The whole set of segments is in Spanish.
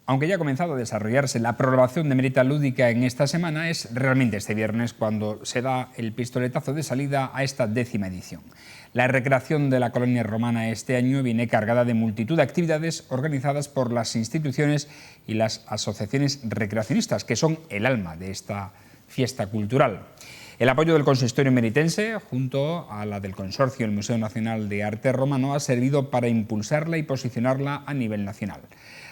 Aunque ya ha comenzado a desarrollarse la programación de Mérida Lúdica en esta semana, es realmente este viernes cuando se da el pistoletazo de salida a esta 10ª edición. La recreación de la colonia romana este año viene cargada de multitud de actividades organizadas por las instituciones y las asociaciones recreacionistas, que son el alma de esta fiesta cultural. El apoyo del consistorio meritense, junto a la del consorcio del Museo Nacional de Arte Romano, ha servido para impulsarla y posicionarla a nivel nacional.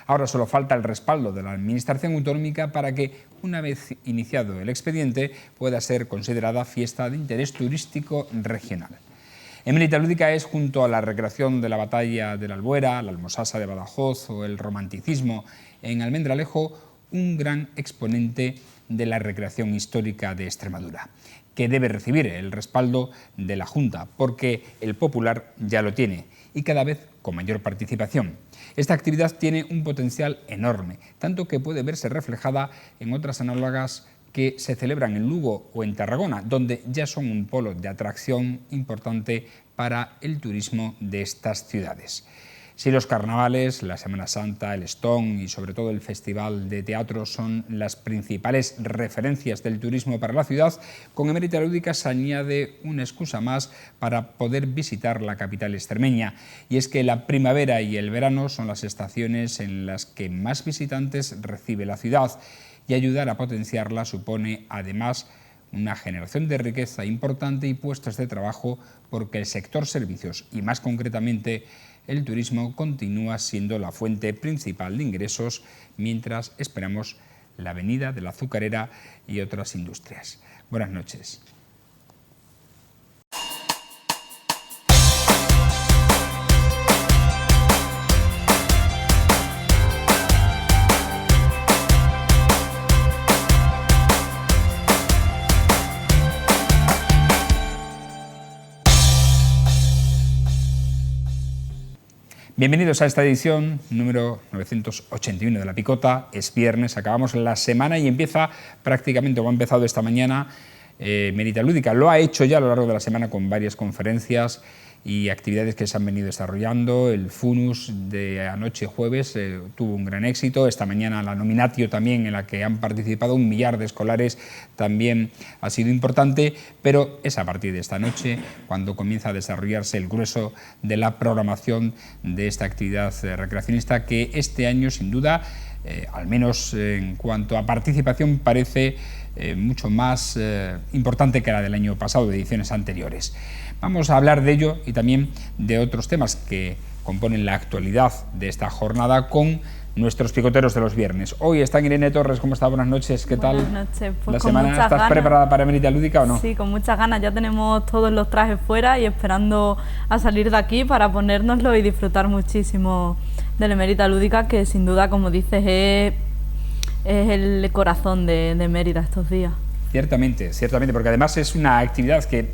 Ahora solo falta el respaldo de la Administración autonómica para que, una vez iniciado el expediente, pueda ser considerada fiesta de interés turístico regional. En Mérida Lúdica es, junto a la recreación de la batalla de la Albuera, la Almosasa de Badajoz o el romanticismo en Almendralejo, un gran exponente de la recreación histórica de Extremadura, que debe recibir el respaldo de la Junta, porque el popular ya lo tiene, y cada vez con mayor participación. Esta actividad tiene un potencial enorme, tanto que puede verse reflejada en otras análogas que se celebran en Lugo o en Tarragona, donde ya son un polo de atracción importante para el turismo de estas ciudades. Si los carnavales, la Semana Santa, el Stone y sobre todo el Festival de Teatro son las principales referencias del turismo para la ciudad, con Mérida Lúdica se añade una excusa más para poder visitar la capital extremeña. Y es que la primavera y el verano son las estaciones en las que más visitantes recibe la ciudad, y ayudar a potenciarla supone además una generación de riqueza importante y puestos de trabajo, porque el sector servicios y más concretamente el turismo continúa siendo la fuente principal de ingresos, mientras esperamos la venida de la azucarera y otras industrias. Buenas noches. Bienvenidos a esta edición número 981 de La Picota. Es viernes, acabamos la semana y empieza prácticamente, o ha empezado esta mañana, Mérida Lúdica. Lo ha hecho ya a lo largo de la semana con varias conferencias y actividades que se han venido desarrollando. El Funus de anoche jueves tuvo un gran éxito. Esta mañana la Nominatio también, en la que han participado 1 millar de escolares, también ha sido importante, pero es a partir de esta noche cuando comienza a desarrollarse el grueso de la programación de esta actividad recreacionista, que este año sin duda, al menos en cuanto a participación, parece mucho más importante que la del año pasado, de ediciones anteriores. Vamos a hablar de ello y también de otros temas que componen la actualidad de esta jornada con nuestros picoteros de los viernes. Hoy están Irene Torres. ¿Cómo está? Buenas noches. ¿Qué tal? Buenas noches. Pues ¿La semana estás preparada para Mérida Lúdica o no? Sí, con muchas ganas. Ya tenemos todos los trajes fuera y esperando a salir de aquí para ponérnoslo y disfrutar muchísimo de la Mérida Lúdica, que sin duda, como dices, es el corazón de Mérida estos días. Ciertamente, porque además es una actividad que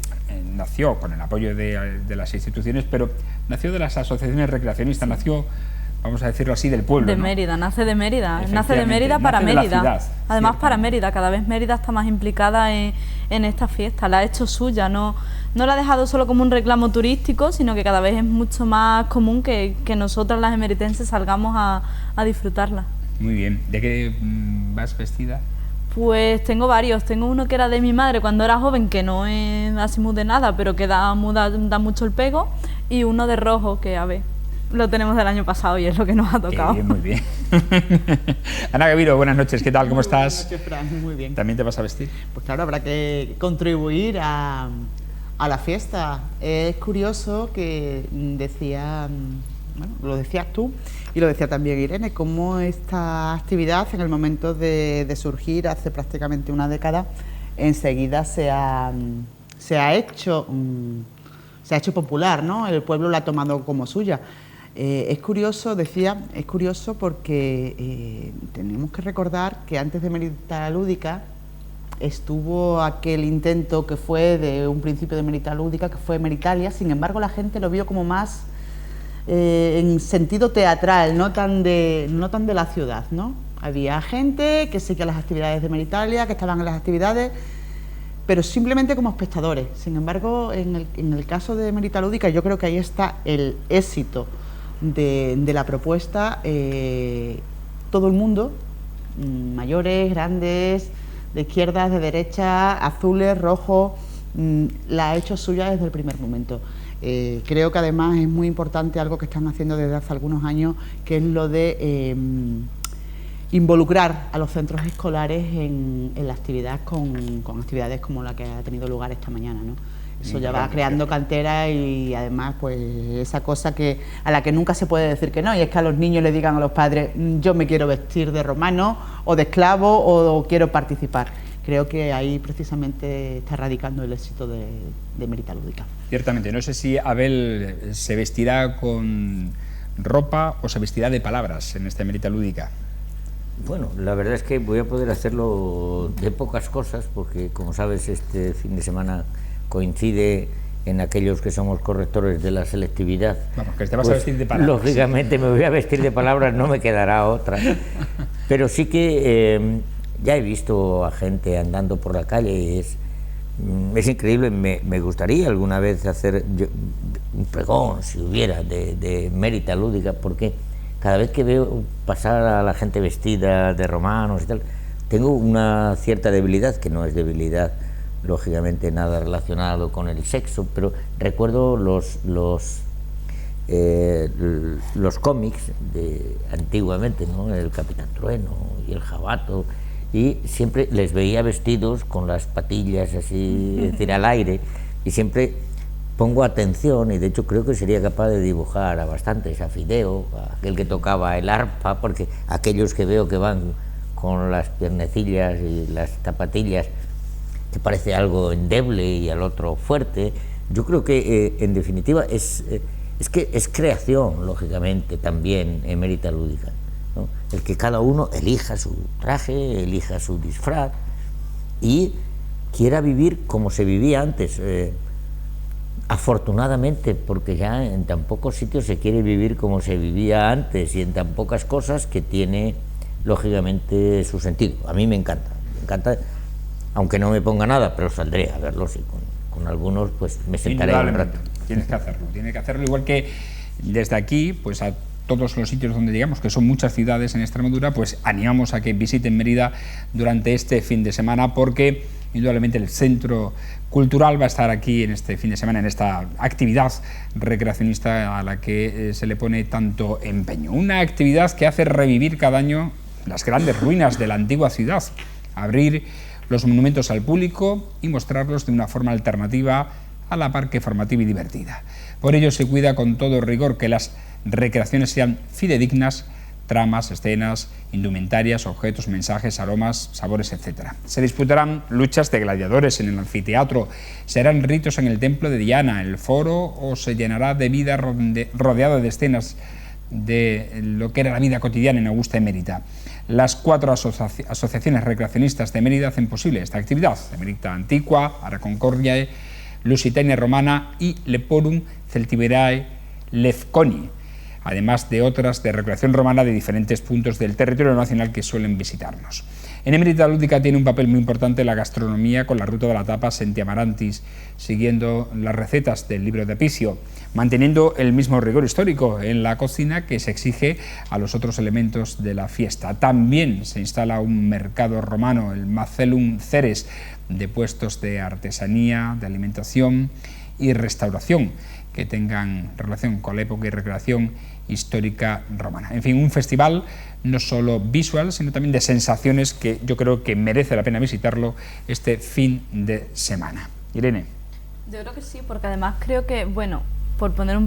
nació con el apoyo de las instituciones, pero nació de las asociaciones recreacionistas, nació, vamos a decirlo así, del pueblo. De Mérida, nace de Mérida para Mérida. Además, para Mérida, cada vez Mérida está más implicada en esta fiesta, la ha hecho suya, no la ha dejado solo como un reclamo turístico, sino que cada vez es mucho más común que nosotras las emeritenses salgamos a disfrutarla. Muy bien. ¿De qué vas vestida? Pues tengo varios. Tengo uno que era de mi madre cuando era joven, que no es así muy de nada, pero que da mucho el pego, y uno de rojo, que a ver, lo tenemos del año pasado y es lo que nos ha tocado. Muy bien. Ana Gaviro, buenas noches. ¿Qué tal? ¿Cómo estás? Buenas noches, Fran. Muy bien. ¿También te vas a vestir? Pues claro, habrá que contribuir a la fiesta. Es curioso que lo decías tú y lo decía también Irene, cómo esta actividad, en el momento de surgir hace prácticamente una década, enseguida se ha hecho popular, ¿no? El pueblo la ha tomado como suya. Es curioso porque tenemos que recordar que antes de Mérida Lúdica estuvo aquel intento que fue de un principio de Mérida Lúdica, que fue Meritalia. Sin embargo, la gente lo vio como más en sentido teatral, no tan de la ciudad, ¿no? Había gente que seguía las actividades de Meritalia, que estaban en las actividades, pero simplemente como espectadores. Sin embargo, en el caso de Mérida Lúdica, yo creo que ahí está el éxito de la propuesta, todo el mundo, mayores, grandes, de izquierdas, de derechas, azules, rojos, la ha hecho suya desde el primer momento. Creo que además es muy importante algo que están haciendo desde hace algunos años, que es lo de involucrar a los centros escolares en la actividad con actividades como la que ha tenido lugar esta mañana, ¿no? Eso ya va creando cantera y además pues esa cosa a la que nunca se puede decir que no, y es que a los niños le digan a los padres, yo me quiero vestir de romano o de esclavo o quiero participar. Creo que ahí precisamente está radicando el éxito de Mérida Lúdica. Ciertamente, no sé si Abel se vestirá con ropa o se vestirá de palabras en esta Mérida Lúdica. Bueno, la verdad es que voy a poder hacerlo de pocas cosas, porque como sabes este fin de semana coincide en aquellos que somos correctores de la selectividad. Vamos, que te vas a vestir de palabras. Lógicamente me voy a vestir de palabras, no me quedará otra. Pero sí que ya he visto a gente andando por la calle y es increíble. Me gustaría alguna vez hacer un pregón, si hubiera, de Mérida Lúdica, porque cada vez que veo pasar a la gente vestida de romanos y tal, tengo una cierta debilidad, que no es debilidad lógicamente nada relacionado con el sexo, pero recuerdo los cómics de antiguamente, ¿no? El Capitán Trueno y el Jabato, y siempre les veía vestidos con las patillas así, es decir, al aire, y siempre pongo atención, y de hecho creo que sería capaz de dibujar a bastantes, a Fideo, a aquel que tocaba el arpa, porque aquellos que veo que van con las piernecillas y las zapatillas, que parece algo endeble y al otro fuerte. Yo creo que en definitiva es creación, lógicamente, también en Mérida Lúdica, ¿no? El que cada uno elija su traje, elija su disfraz y quiera vivir como se vivía antes, afortunadamente, porque ya en tan pocos sitios se quiere vivir como se vivía antes y en tan pocas cosas que tiene lógicamente su sentido. A mí me encanta, aunque no me ponga nada, pero saldré a verlos y con algunos pues me sentaré un rato. Tienes que hacerlo, igual que desde aquí, pues a todos los sitios donde llegamos, que son muchas ciudades en Extremadura, pues animamos a que visiten Mérida durante este fin de semana, porque indudablemente el Centro Cultural va a estar aquí en este fin de semana, en esta actividad recreacionista a la que se le pone tanto empeño. Una actividad que hace revivir cada año las grandes ruinas de la antigua ciudad, abrir los monumentos al público y mostrarlos de una forma alternativa a la par que formativa y divertida. Por ello se cuida con todo rigor que las recreaciones sean fidedignas, tramas, escenas, indumentarias, objetos, mensajes, aromas, sabores, etc. Se disputarán luchas de gladiadores en el anfiteatro, serán ritos en el templo de Diana, el foro, o se llenará de vida rodeada de escenas de lo que era la vida cotidiana en Augusta y Mérida. Las 4 asociaciones recreacionistas de Mérida hacen posible esta actividad: Mérida Antigua, Ara Concordiae, Lusitania Romana y Leporum Celtiberae Lefconi, además de otras de recreación romana de diferentes puntos del territorio nacional que suelen visitarnos. En Mérida Lúdica tiene un papel muy importante la gastronomía, con la ruta de la tapa Senti Amarantis, siguiendo las recetas del libro de Apicio, manteniendo el mismo rigor histórico en la cocina que se exige a los otros elementos de la fiesta. También se instala un mercado romano, el Macellum Ceres, de puestos de artesanía, de alimentación y restauración que tengan relación con la época y recreación histórica romana. En fin, un festival no solo visual, sino también de sensaciones, que yo creo que merece la pena visitarlo este fin de semana. Irene. Yo creo que sí, porque además creo que, bueno, por poner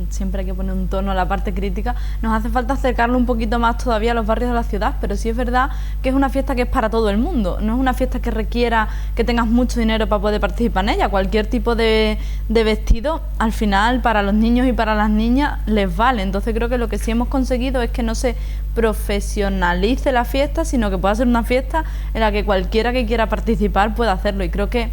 siempre hay que poner un tono a la parte crítica, nos hace falta acercarlo un poquito más todavía a los barrios de la ciudad, pero sí es verdad que es una fiesta que es para todo el mundo, no es una fiesta que requiera que tengas mucho dinero para poder participar en ella. Cualquier tipo de vestido, al final, para los niños y para las niñas les vale. Entonces creo que lo que sí hemos conseguido es que no se profesionalice la fiesta, sino que pueda ser una fiesta en la que cualquiera que quiera participar pueda hacerlo, y creo que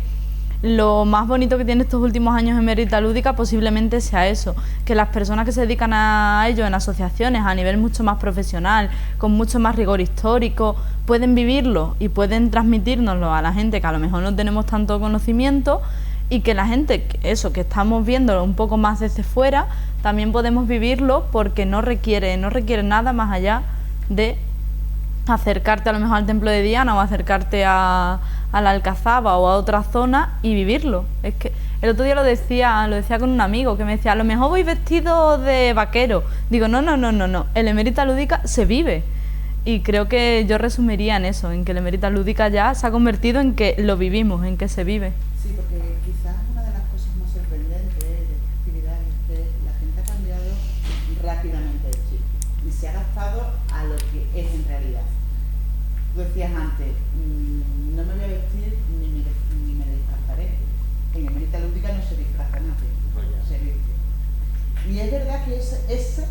lo más bonito que tiene estos últimos años en Mérida Lúdica posiblemente sea eso, que las personas que se dedican a ello en asociaciones a nivel mucho más profesional, con mucho más rigor histórico, pueden vivirlo y pueden transmitírnoslo a la gente que a lo mejor no tenemos tanto conocimiento, y que la gente, eso, que estamos viéndolo un poco más desde fuera, también podemos vivirlo, porque no requiere nada más allá de acercarte a lo mejor al templo de Diana o acercarte a la Alcazaba o a otra zona y vivirlo. Es que el otro día lo decía con un amigo que me decía, a lo mejor voy vestido de vaquero. Digo, no, el Emerita Lúdica se vive. Y creo que yo resumiría en eso, en que el Emerita Lúdica ya se ha convertido en que lo vivimos, en que se vive. Sí, porque quizás una de las cosas más sorprendentes de esta actividad es que la gente ha cambiado rápidamente el chip y se ha adaptado a lo que es en realidad. Tú decías antes, no me voy a vestir ni me disfrazaré. En Emerita Lúdica no se disfraza nadie, se viste. Y es verdad que esa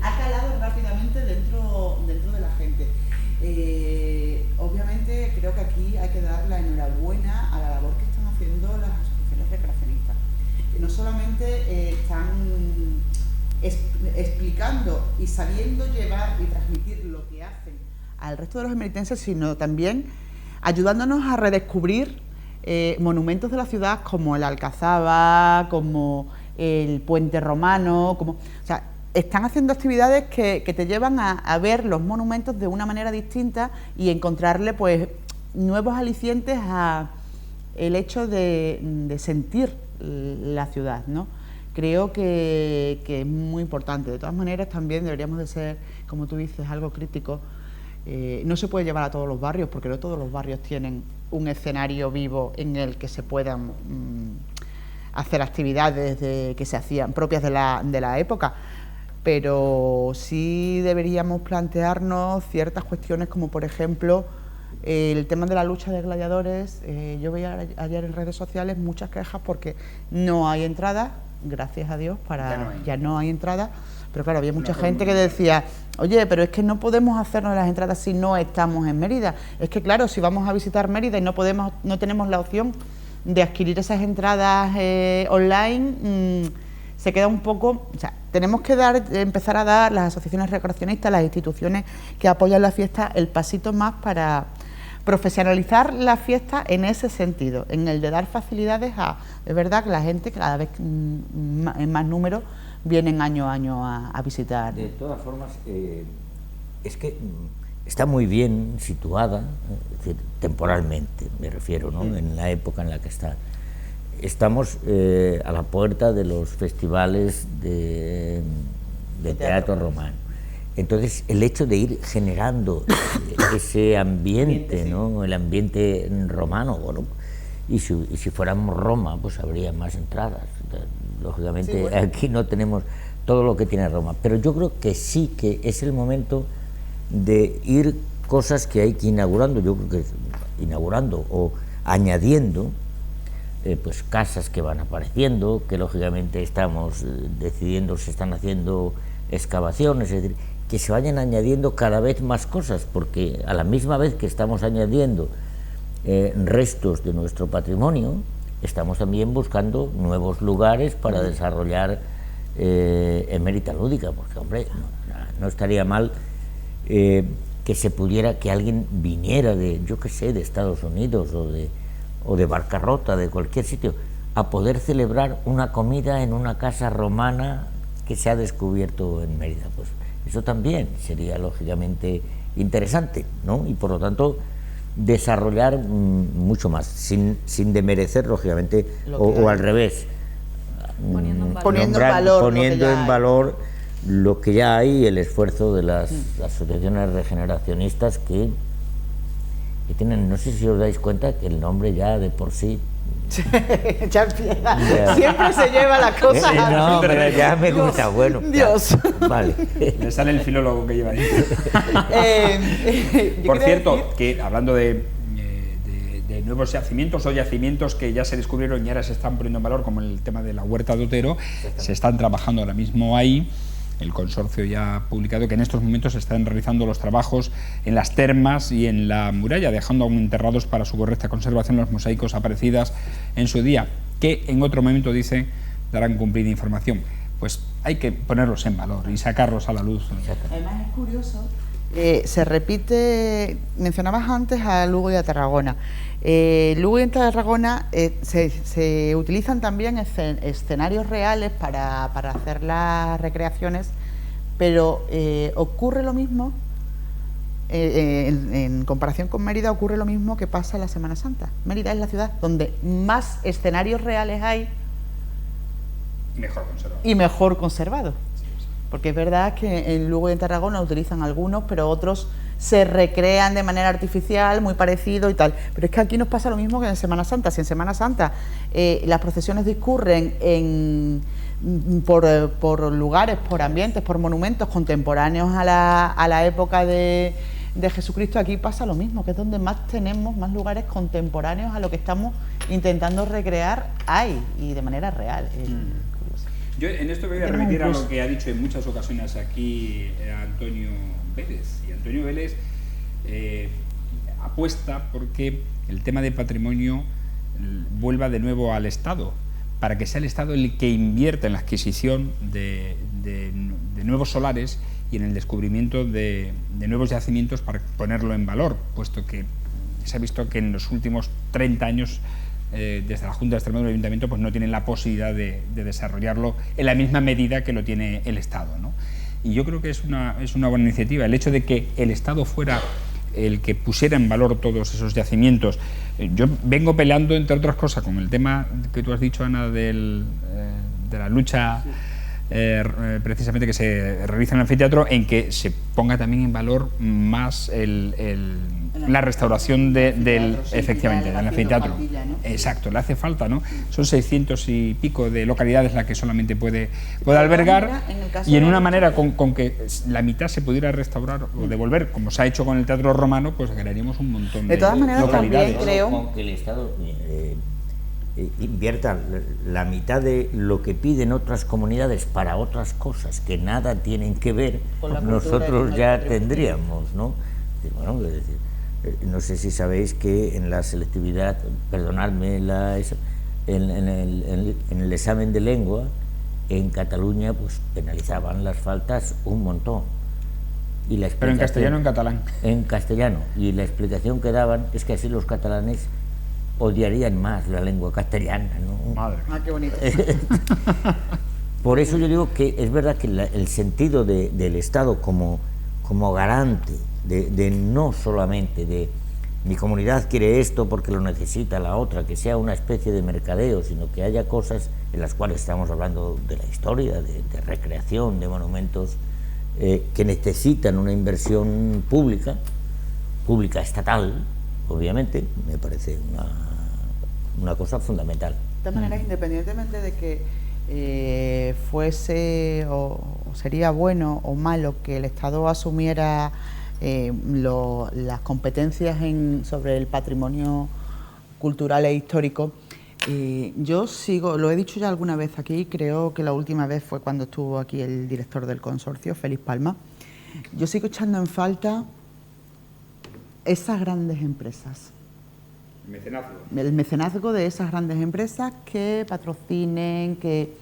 ha calado rápidamente dentro de la gente. Obviamente creo que aquí hay que dar la enhorabuena a la labor que están haciendo las asociaciones recreacionistas, que no solamente están explicando y sabiendo llevar y transmitir lo que hacen al resto de los emeritenses, sino también ayudándonos a redescubrir monumentos de la ciudad como el Alcazaba, como el Puente Romano, o sea, están haciendo actividades que te llevan a ver los monumentos de una manera distinta y encontrarle pues nuevos alicientes a el hecho de sentir la ciudad, ¿no? Creo que es muy importante. De todas maneras, también deberíamos de ser, como tú dices, algo crítico. No se puede llevar a todos los barrios, porque no todos los barrios tienen un escenario vivo en el que se puedan hacer actividades que se hacían propias de la época. Pero sí deberíamos plantearnos ciertas cuestiones como, por ejemplo, el tema de la lucha de gladiadores. Yo veía ayer en redes sociales muchas quejas porque no hay entradas, gracias a Dios, ya no hay entradas, pero claro, había mucha gente que decía, oye, pero es que no podemos hacernos las entradas si no estamos en Mérida. Es que claro, si vamos a visitar Mérida y no tenemos la opción de adquirir esas entradas online, se queda un poco, o sea, tenemos que empezar a dar, las asociaciones recreacionistas, las instituciones que apoyan la fiesta, el pasito más para profesionalizar la fiesta en ese sentido, en el de dar facilidades es verdad que la gente cada vez en más número vienen año a año a visitar. De todas formas, es que está muy bien situada, es decir, temporalmente me refiero, ¿no? En la época en la que está. Estamos a la puerta de los festivales de teatro romano. Entonces, el hecho de ir generando ese ambiente, ¿no? El ambiente romano, bueno, y si fuéramos Roma, pues habría más entradas. Lógicamente, sí, bueno, aquí no tenemos todo lo que tiene Roma, pero yo creo que sí que es el momento de ir cosas que hay que inaugurando, yo creo que inaugurando o añadiendo, pues casas que van apareciendo, que lógicamente estamos decidiendo, se están haciendo excavaciones, es decir, que se vayan añadiendo cada vez más cosas, porque a la misma vez que estamos añadiendo restos de nuestro patrimonio, estamos también buscando nuevos lugares para desarrollar Emerita Lúdica, porque hombre, no estaría mal que se pudiera, que alguien viniera de, yo qué sé, de Estados Unidos o de Barcarrota, de cualquier sitio, a poder celebrar una comida en una casa romana que se ha descubierto en Mérida. Pues eso también sería lógicamente interesante, ¿no? Y por lo tanto desarrollar mucho más, sin demerecer lógicamente, o al revés, poniendo en valor lo que ya hay, el esfuerzo de las asociaciones regeneracionistas que tienen, no sé si os dais cuenta que el nombre ya de por sí ya empieza, siempre se lleva la cosa no, pero ya me gusta, bueno, Dios, vale. Le sale el filólogo que lleva ahí. Por cierto, que hablando de nuevos yacimientos o yacimientos que ya se descubrieron y ahora se están poniendo en valor, como el tema de la Huerta de Otero, se están trabajando ahora mismo ahí. El consorcio ya ha publicado que en estos momentos se están realizando los trabajos en las termas y en la muralla, dejando aún enterrados para su correcta conservación los mosaicos aparecidas en su día, que en otro momento, dice, darán cumplida información. Pues hay que ponerlos en valor y sacarlos a la luz. Además es curioso, se repite, mencionabas antes a Lugo y a Tarragona. Lugo y Tarragona se utilizan también escenarios reales para hacer las recreaciones, pero ocurre lo mismo, en comparación con Mérida, ocurre lo mismo que pasa en la Semana Santa. Mérida es la ciudad donde más escenarios reales hay y mejor conservados. Porque es verdad que en Lugo y en Tarragona utilizan algunos, pero otros se recrean de manera artificial, muy parecido y tal. Pero es que aquí nos pasa lo mismo que en Semana Santa. Si en Semana Santa las procesiones discurren por lugares, por ambientes, por monumentos contemporáneos a la época de Jesucristo, aquí pasa lo mismo, que es donde más tenemos, más lugares contemporáneos a lo que estamos intentando recrear hay, y de manera real. Yo en esto voy a remitir a lo que ha dicho en muchas ocasiones aquí Antonio Vélez. Y Antonio Vélez apuesta porque el tema de patrimonio vuelva de nuevo al Estado, para que sea el Estado el que invierta en la adquisición de nuevos solares y en el descubrimiento de nuevos yacimientos para ponerlo en valor, puesto que se ha visto que en los últimos 30 años desde la Junta de Extremadura y el Ayuntamiento pues no tienen la posibilidad de desarrollarlo en la misma medida que lo tiene el Estado, ¿no? Y yo creo que es una buena iniciativa el hecho de que el Estado fuera el que pusiera en valor todos esos yacimientos. Yo vengo peleando, entre otras cosas, con el tema que tú has dicho, Ana, de la lucha precisamente que se realiza en el anfiteatro, en que se ponga también en valor más la restauración efectivamente, del anfiteatro. Faltilla, ¿no? Exacto, le hace falta, ¿no? Son 600 y pico de localidades las que solamente puede albergar, y en una manera con que la mitad se pudiera restaurar o devolver, como se ha hecho con el Teatro Romano, pues crearíamos un montón de todas maneras, localidades. También creo con que el Estado invierta la mitad de lo que piden otras comunidades para otras cosas que nada tienen que ver, nosotros ya tendríamos, ¿no? Bueno, es decir, no sé si sabéis que en la selectividad, perdonadme, en el examen de lengua, en Cataluña pues penalizaban las faltas un montón. Pero en castellano o en catalán. En castellano. Y la explicación que daban es que así los catalanes odiarían más la lengua castellana, ¿no? Madre. Ah, qué bonito. Por eso yo digo que es verdad que el sentido del Estado como garante de no solamente de mi comunidad quiere esto porque lo necesita la otra, que sea una especie de mercadeo, sino que haya cosas en las cuales estamos hablando de la historia, de recreación, de monumentos que necesitan una inversión pública estatal, obviamente, me parece una cosa fundamental. De todas maneras, independientemente de que fuese o sería bueno o malo que el Estado asumiera las competencias sobre el patrimonio cultural e histórico, yo sigo, lo he dicho ya alguna vez aquí, creo que la última vez fue cuando estuvo aquí el director del consorcio, Félix Palma. Yo sigo echando en falta esas grandes empresas. El mecenazgo de esas grandes empresas que patrocinen, que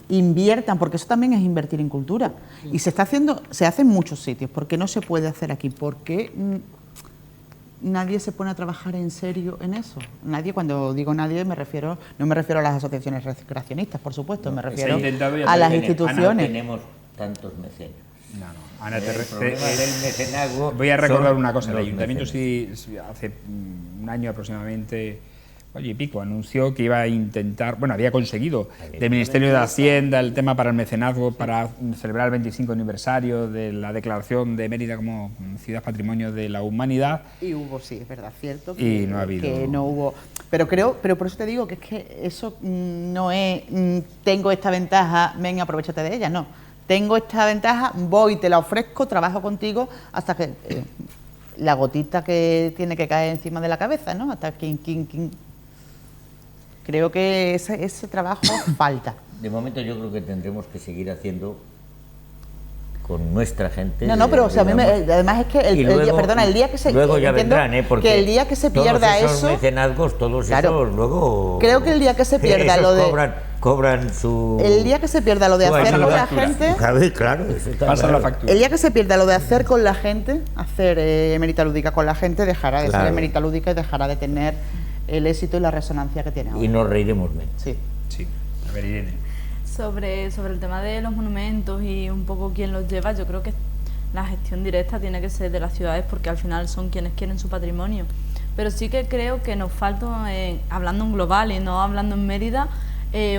inviertan, porque eso también es invertir en cultura. Y se hace en muchos sitios. ¿Por qué no se puede hacer aquí? ¿Por qué nadie se pone a trabajar en serio en eso? Nadie, cuando digo nadie, no me refiero a las asociaciones recreacionistas, por supuesto, me refiero a las instituciones. Ana, tenemos tantos mecenas. No, Ana, mecenazgo. Voy a recordar una cosa, el Ayuntamiento sí, hace un año aproximadamente, y pico, anunció que iba a intentar, había conseguido del Ministerio de Hacienda el tema para el mecenazgo, para celebrar el 25 aniversario de la declaración de Mérida como Ciudad Patrimonio de la Humanidad. Y hubo, sí, es verdad, cierto. Y no ha habido. Que no hubo. Pero por eso te digo que es que eso no es, tengo esta ventaja, ven, aprovechate de ella, no. Tengo esta ventaja, voy, te la ofrezco, trabajo contigo hasta que la gotita que tiene que caer encima de la cabeza, ¿no? Hasta que creo que ese trabajo falta. De momento yo creo que tendremos que seguir haciendo con nuestra gente. No, pero o sea, además es que el día que se luego ya vendrán, porque que el día que se pierda todos esos eso, mecenazgos, todos esos luego. Creo que el día que se pierda lo de cobran su. El día que se pierda lo de hacer con la gente. Claro, pasa la factura. El día que se pierda lo de hacer con la gente, hacer Emerita Lúdica con la gente, dejará de ser Emerita Lúdica y dejará de tener el éxito y la resonancia que tiene ahora. Y nos reiremos menos. Sí. A ver, Irene. Sobre el tema de los monumentos y un poco quién los lleva, yo creo que la gestión directa tiene que ser de las ciudades, porque al final son quienes quieren su patrimonio. Pero sí que creo que nos falta, hablando en global y no hablando en Mérida,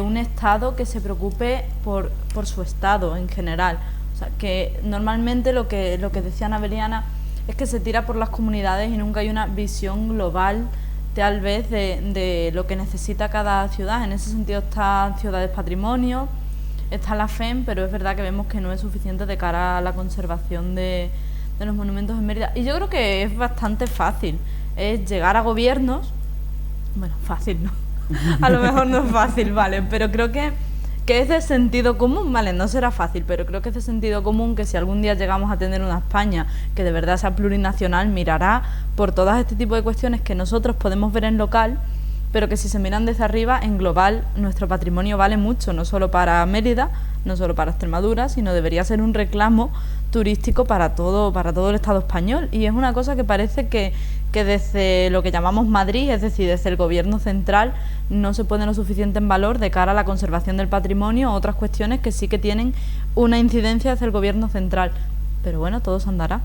un Estado que se preocupe por su Estado en general. O sea, que normalmente lo que decía Ana Beliana es que se tira por las comunidades y nunca hay una visión global tal vez de lo que necesita cada ciudad. En ese sentido está Ciudades Patrimonio, está la FEM, pero es verdad que vemos que no es suficiente de cara a la conservación de los monumentos en Mérida. Y yo creo que es bastante fácil, es llegar a gobiernos, bueno, fácil no, a lo mejor no es fácil, vale, pero creo que es de sentido común, vale, no será fácil, pero creo que es de sentido común que si algún día llegamos a tener una España que de verdad sea plurinacional, mirará por todas este tipo de cuestiones que nosotros podemos ver en local, pero que si se miran desde arriba, en global, nuestro patrimonio vale mucho, no solo para Mérida, no solo para Extremadura, sino debería ser un reclamo turístico para todo el Estado español. Y es una cosa que parece que desde lo que llamamos Madrid, es decir, desde el gobierno central, no se pone lo suficiente en valor de cara a la conservación del patrimonio o otras cuestiones que sí que tienen una incidencia desde el gobierno central. Pero bueno, todo se andará.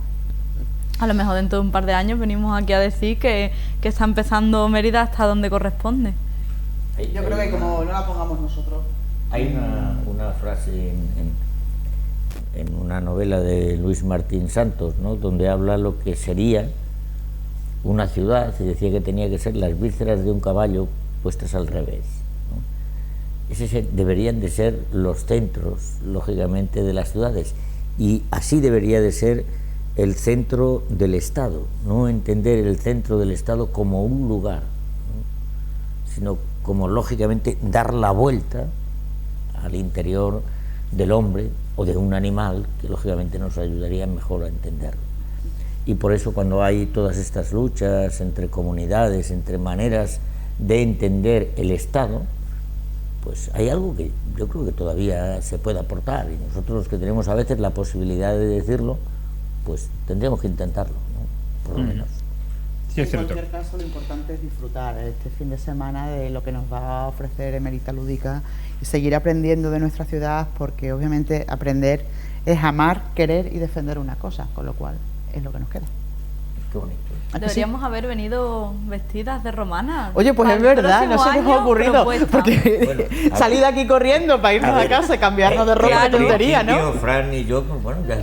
A lo mejor dentro de un par de años venimos aquí a decir que está empezando Mérida hasta donde corresponde. Yo creo que como no la pongamos nosotros... Hay una frase en una novela de Luis Martín Santos, ¿no?, donde habla lo que sería una ciudad, se decía que tenía que ser las vísceras de un caballo puestas al revés, ¿no? Ese deberían de ser los centros, lógicamente, de las ciudades, y así debería de ser el centro del Estado, no entender el centro del Estado como un lugar, ¿no?, sino como, lógicamente, dar la vuelta al interior del hombre o de un animal, que lógicamente nos ayudaría mejor a entenderlo. Y por eso, cuando hay todas estas luchas entre comunidades, entre maneras de entender el Estado, pues hay algo que yo creo que todavía se puede aportar, y nosotros, los que tenemos a veces la posibilidad de decirlo, pues tendríamos que intentarlo, ¿no?, por lo menos. Sí, en cualquier caso, lo importante es disfrutar este fin de semana de lo que nos va a ofrecer Emerita Lúdica y seguir aprendiendo de nuestra ciudad, porque obviamente aprender es amar, querer y defender una cosa, con lo cual es lo que nos queda. Qué bonito. Deberíamos haber venido vestidas de romana. Oye, pues es verdad, no se nos ha ocurrido, porque bueno, salir de aquí corriendo para irnos a casa, cambiarnos de ropa, claro, tontería, ¿no? Fran y yo, pues bueno, ya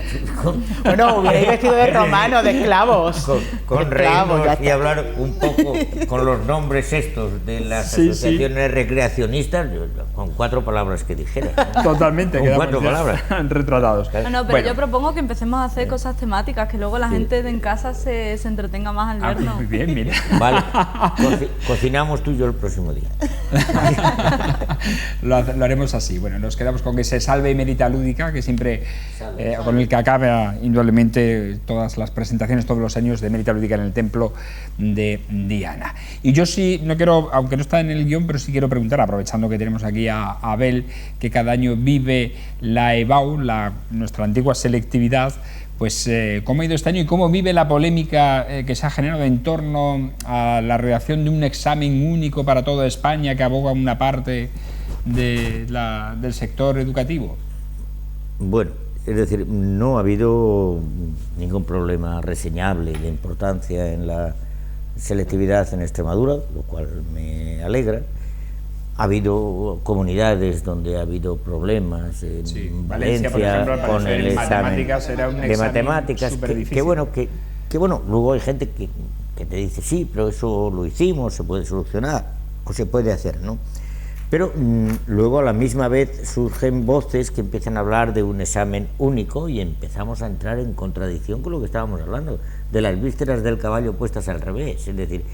bueno, hubierais vestido de romano, de esclavos. Con reírnos y hablar un poco con los nombres estos de las asociaciones recreacionistas, con 4 palabras que dijera, ¿no? Totalmente, con 4 palabras retratados. No, pero yo propongo que empecemos a hacer cosas temáticas, que luego la gente en casa se entretenga más al vernos. Muy bien, mira. Vale, cocinamos tú y yo el próximo día. Lo haremos así. Bueno, nos quedamos con ese Salve Emerita Lúdica, que siempre, con el que acaba indudablemente todas las presentaciones, todos los años de Emerita Lúdica en el templo de Diana. Y yo sí, no quiero, aunque no está en el guión, pero sí quiero preguntar, aprovechando que tenemos aquí a Abel, que cada año vive la EBAU, nuestra antigua selectividad, pues cómo ha ido este año y cómo vive la polémica que se ha generado en torno a la redacción de un examen único para toda España que aboga una parte del sector educativo. Bueno, es decir, no ha habido ningún problema reseñable de importancia en la selectividad en Extremadura, lo cual me alegra. Ha habido comunidades donde ha habido problemas, en Valencia, por ejemplo, con el examen de matemáticas, que bueno, luego hay gente que te dice, sí, pero eso lo hicimos, se puede solucionar, o se puede hacer, ¿no? Pero luego a la misma vez surgen voces que empiezan a hablar de un examen único y empezamos a entrar en contradicción con lo que estábamos hablando, de las vísceras del caballo puestas al revés, es decir,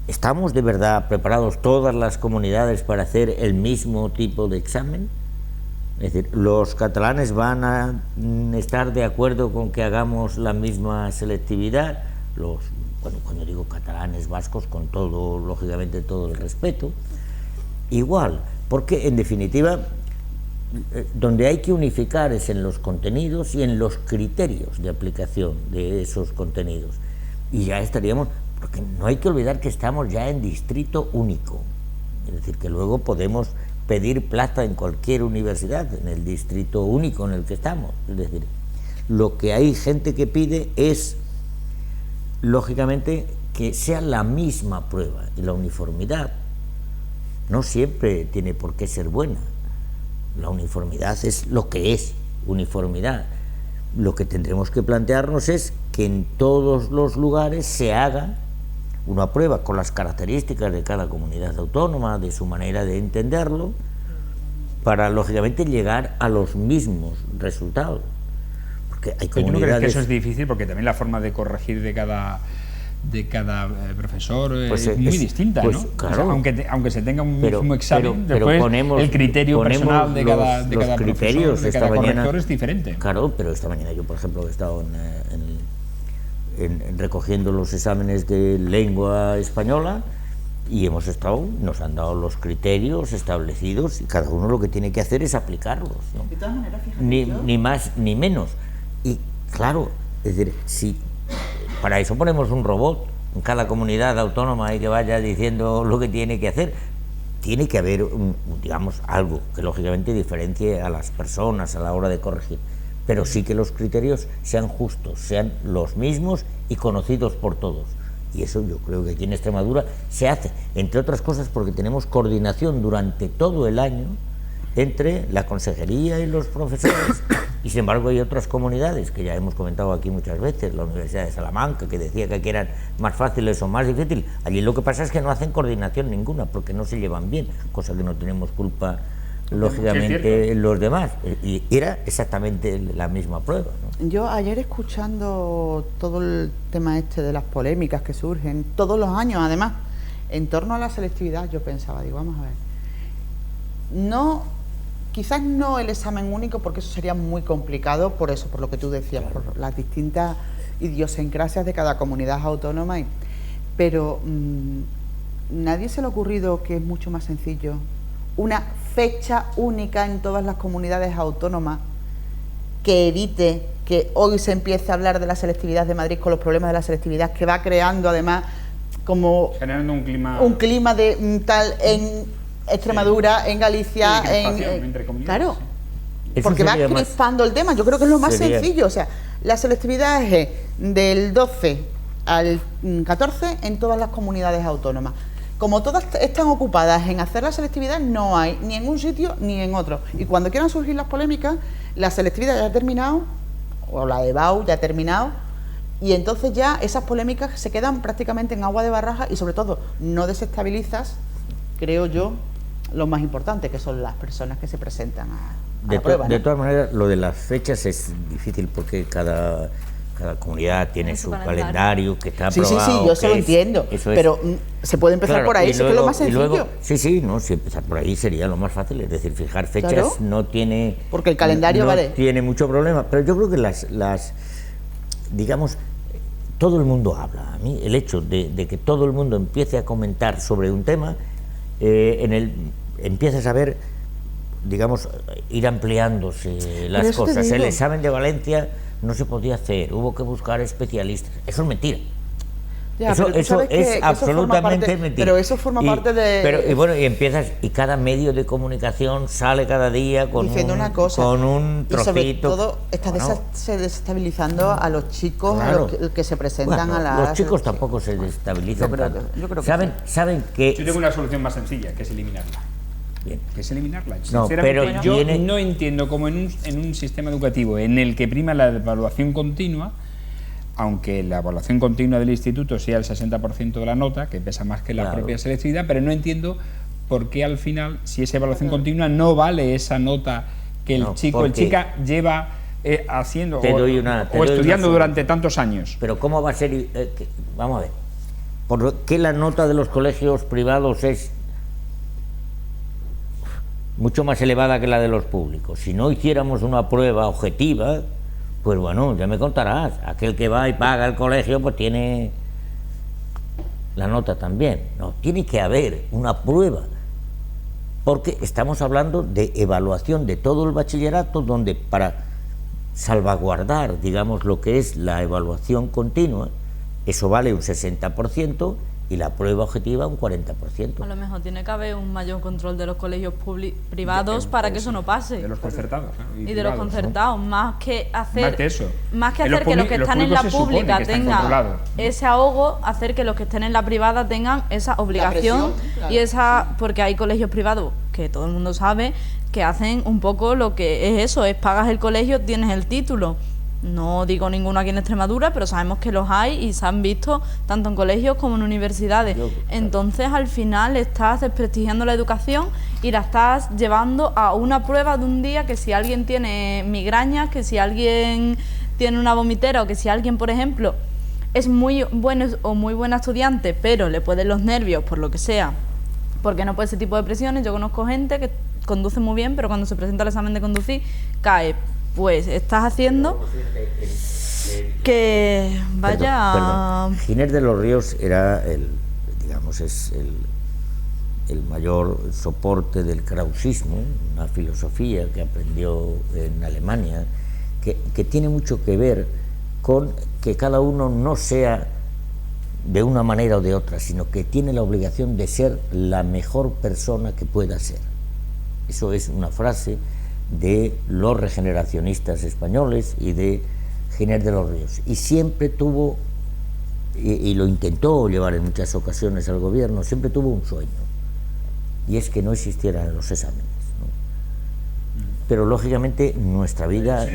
¿estamos de verdad preparados todas las comunidades para hacer el mismo tipo de examen? Es decir, ¿los catalanes van a estar de acuerdo con que hagamos la misma selectividad? Cuando digo catalanes, vascos, con todo, lógicamente, todo el respeto. Igual, porque en definitiva, donde hay que unificar es en los contenidos y en los criterios de aplicación de esos contenidos. Y ya estaríamos... Porque no hay que olvidar que estamos ya en distrito único, es decir, que luego podemos pedir plaza en cualquier universidad, en el distrito único en el que estamos. Es decir, lo que hay gente que pide es, lógicamente, que sea la misma prueba, y la uniformidad no siempre tiene por qué ser buena. La uniformidad es lo que es uniformidad. Lo que tendremos que plantearnos es que en todos los lugares se haga una prueba con las características de cada comunidad autónoma, de su manera de entenderlo, para lógicamente llegar a los mismos resultados. Porque hay ¿Pero tú no comunidades... crees que eso es difícil? Porque también la forma de corregir de cada profesor pues es muy distinta, pues, ¿no? claro. O sea, aunque se tenga un mismo examen, pero después ponemos, el criterio personal de cada profesor, de cada corrector es diferente. Claro, pero esta mañana yo, por ejemplo, he estado recogiendo los exámenes de lengua española y nos han dado los criterios establecidos y cada uno lo que tiene que hacer es aplicarlos, ¿no? De todas maneras, fíjate, ni más ni menos. Y claro, es decir, si para eso ponemos un robot en cada comunidad autónoma y que vaya diciendo lo que tiene que hacer, tiene que haber digamos, algo que lógicamente diferencie a las personas a la hora de corregir, pero sí que los criterios sean justos, sean los mismos y conocidos por todos. Y eso yo creo que aquí en Extremadura se hace, entre otras cosas porque tenemos coordinación durante todo el año entre la consejería y los profesores, y sin embargo hay otras comunidades que ya hemos comentado aquí muchas veces, la Universidad de Salamanca, que decía que aquí eran más fáciles o más difíciles. Allí lo que pasa es que no hacen coordinación ninguna porque no se llevan bien, cosa que no tenemos culpa lógicamente los demás, y era exactamente la misma prueba, ¿no? Yo ayer, escuchando todo el tema este de las polémicas que surgen todos los años, además, en torno a la selectividad, yo pensaba, digo, vamos a ver, quizás no el examen único, porque eso sería muy complicado, por eso, por lo que tú decías, claro, por las distintas idiosincrasias de cada comunidad autónoma, pero nadie se le ha ocurrido que es mucho más sencillo una fecha única en todas las comunidades autónomas que evite que hoy se empiece a hablar de la selectividad de Madrid con los problemas de la selectividad, que va creando además como generando un clima de tal en Extremadura, sí, en Galicia, claro, sí, porque va crispando el tema. Yo creo que es lo más sencillo. O sea, la selectividad es del 12 al 14 en todas las comunidades autónomas. Como todas están ocupadas en hacer la selectividad, no hay ni en un sitio ni en otro. Y cuando quieran surgir las polémicas, la selectividad ya ha terminado, o la EBAU ya ha terminado, y entonces ya esas polémicas se quedan prácticamente en agua de barraja y sobre todo no desestabilizas, creo yo, lo más importante, que son las personas que se presentan a la prueba, ¿no? De todas maneras, lo de las fechas es difícil porque cada comunidad tiene su calendario que está aprobado. Sí, yo eso lo entiendo, pero se puede empezar, claro, por ahí, eso es lo más sencillo. Luego, si empezar por ahí sería lo más fácil, es decir, fijar fechas, claro, no tiene... Porque el calendario vale. Tiene mucho problema, pero yo creo que digamos, todo el mundo habla. A mí el hecho de que todo el mundo empiece a comentar sobre un tema, empiezas a ver, digamos, ir ampliándose las cosas. El examen de Valencia no se podía hacer, hubo que buscar especialistas. Eso es mentira. Ya, eso es absolutamente mentira. Pero eso forma parte de... Y empiezas, y cada medio de comunicación sale cada día con un trocito. Y sobre todo se desestabilizando a los chicos, claro, a los que se presentan a la... Los chicos tampoco se desestabilizan. Yo creo que saben que... Yo tengo una solución más sencilla, que es eliminarla. Bien. Que es eliminarla. No, pero yo no entiendo cómo en un sistema educativo en el que prima la evaluación continua, aunque la evaluación continua del instituto sea el 60% de la nota, que pesa más que la propia selectividad, pero no entiendo por qué al final, si esa evaluación continua, no vale esa nota que el chico o chica lleva haciendo o estudiando durante tantos años. Pero ¿cómo va a ser? Vamos a ver. ¿Por qué la nota de los colegios privados es mucho más elevada que la de los públicos? Si no hiciéramos una prueba objetiva, pues bueno, ya me contarás, aquel que va y paga el colegio pues tiene la nota también. No, tiene que haber una prueba, porque estamos hablando de evaluación de todo el bachillerato, donde para salvaguardar, digamos, lo que es la evaluación continua, eso vale un 60%, y la prueba objetiva un 40%. A lo mejor tiene que haber un mayor control de los colegios privados para que eso no pase. De los concertados. Y de los concertados, ¿no? Más que hacer que los que están en la pública tengan ese ahogo, hacer que los que estén en la privada tengan esa obligación y esa, porque hay colegios privados que todo el mundo sabe que hacen un poco lo que es eso, es pagas el colegio, tienes el título. No digo ninguno aquí en Extremadura, pero sabemos que los hay y se han visto tanto en colegios como en universidades. Entonces, al final, estás desprestigiando la educación y la estás llevando a una prueba de un día que si alguien tiene migrañas, que si alguien tiene una vomitera o que si alguien, por ejemplo, es muy bueno o muy buena estudiante, pero le pueden los nervios por lo que sea, porque no puede ese tipo de presiones. Yo conozco gente que conduce muy bien, pero cuando se presenta el examen de conducir, cae. Pues estás haciendo que vaya... Giner de los Ríos era el mayor soporte del krausismo, una filosofía que aprendió en Alemania, que tiene mucho que ver con que cada uno no sea de una manera o de otra, sino que tiene la obligación de ser la mejor persona que pueda ser. Eso es una frase de los regeneracionistas españoles y de Giner de los Ríos, y siempre tuvo, y lo intentó llevar en muchas ocasiones al gobierno, siempre tuvo un sueño, y es que no existieran los exámenes, ¿no? Pero lógicamente nuestra vida,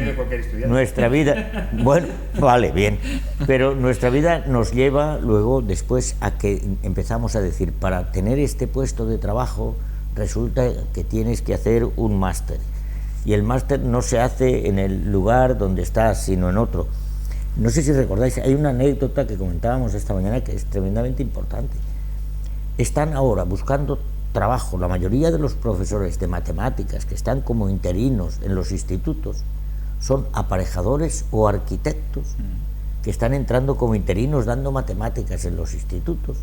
bueno, vale, bien, pero nuestra vida nos lleva luego después a que empezamos a decir, para tener este puesto de trabajo resulta que tienes que hacer un máster. Y el máster no se hace en el lugar donde estás, sino en otro. No sé si recordáis, hay una anécdota que comentábamos esta mañana que es tremendamente importante. Están ahora buscando trabajo, la mayoría de los profesores de matemáticas que están como interinos en los institutos son aparejadores o arquitectos que están entrando como interinos dando matemáticas en los institutos.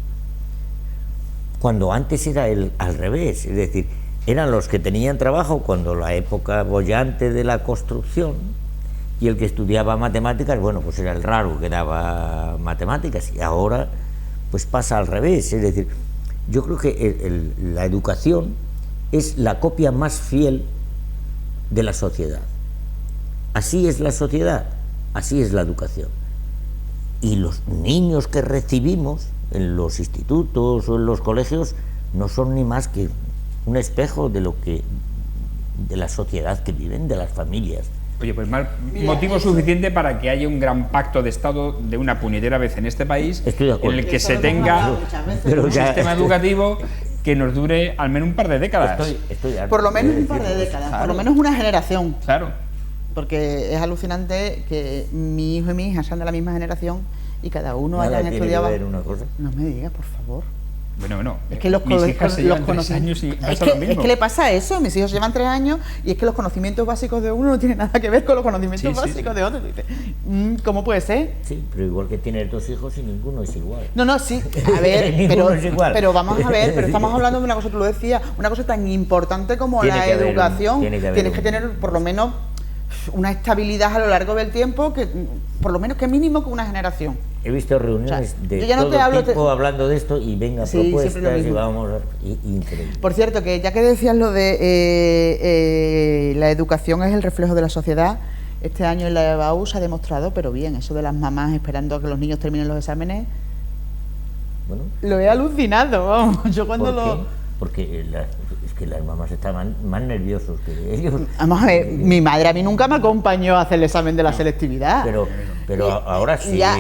Cuando antes era al revés, es decir, eran los que tenían trabajo cuando la época boyante de la construcción, y el que estudiaba matemáticas, bueno, pues era el raro que daba matemáticas, y ahora pues pasa al revés. Es decir, yo creo que la educación es la copia más fiel de la sociedad. Así es la sociedad, así es la educación. Y los niños que recibimos en los institutos o en los colegios no son ni más que un espejo de la sociedad que viven, de las familias. Oye, pues más motivo suficiente para que haya un gran pacto de Estado de una puñetera vez en este país, en el que se tenga un sistema educativo que nos dure al menos un par de décadas. Por lo menos un par de décadas, claro. Por lo menos una generación. Claro. Porque es alucinante que mi hijo y mi hija sean de la misma generación y cada uno hayan estudiado... Una cosa. No me digas, por favor. Bueno, es que mis hijas se llevan 3 años y pasa lo mismo. Es que le pasa eso, mis hijos llevan 3 años y es que los conocimientos básicos de uno no tienen nada que ver con los conocimientos básicos de otro. ¿Cómo puede ser? Sí, pero igual que tienes 2 hijos y ninguno es igual. No, sí, a ver, pero vamos a ver, pero estamos hablando de una cosa, tú lo decías, una cosa tan importante como la educación. Tienes que tener por lo menos una estabilidad a lo largo del tiempo, que por lo menos que mínimo con una generación. He visto reuniones de todo tipo hablando de esto y venga propuestas y vamos, increíble. Por cierto, que ya que decías lo de la educación es el reflejo de la sociedad, este año en la EBAU se ha demostrado, pero bien, eso de las mamás esperando a que los niños terminen los exámenes, bueno, lo he alucinado, vamos, yo cuando Porque es que las mamás estaban más nerviosos que ellos. Vamos a ver, mi madre a mí nunca me acompañó a hacer el examen de la selectividad. Pero ahora sí. A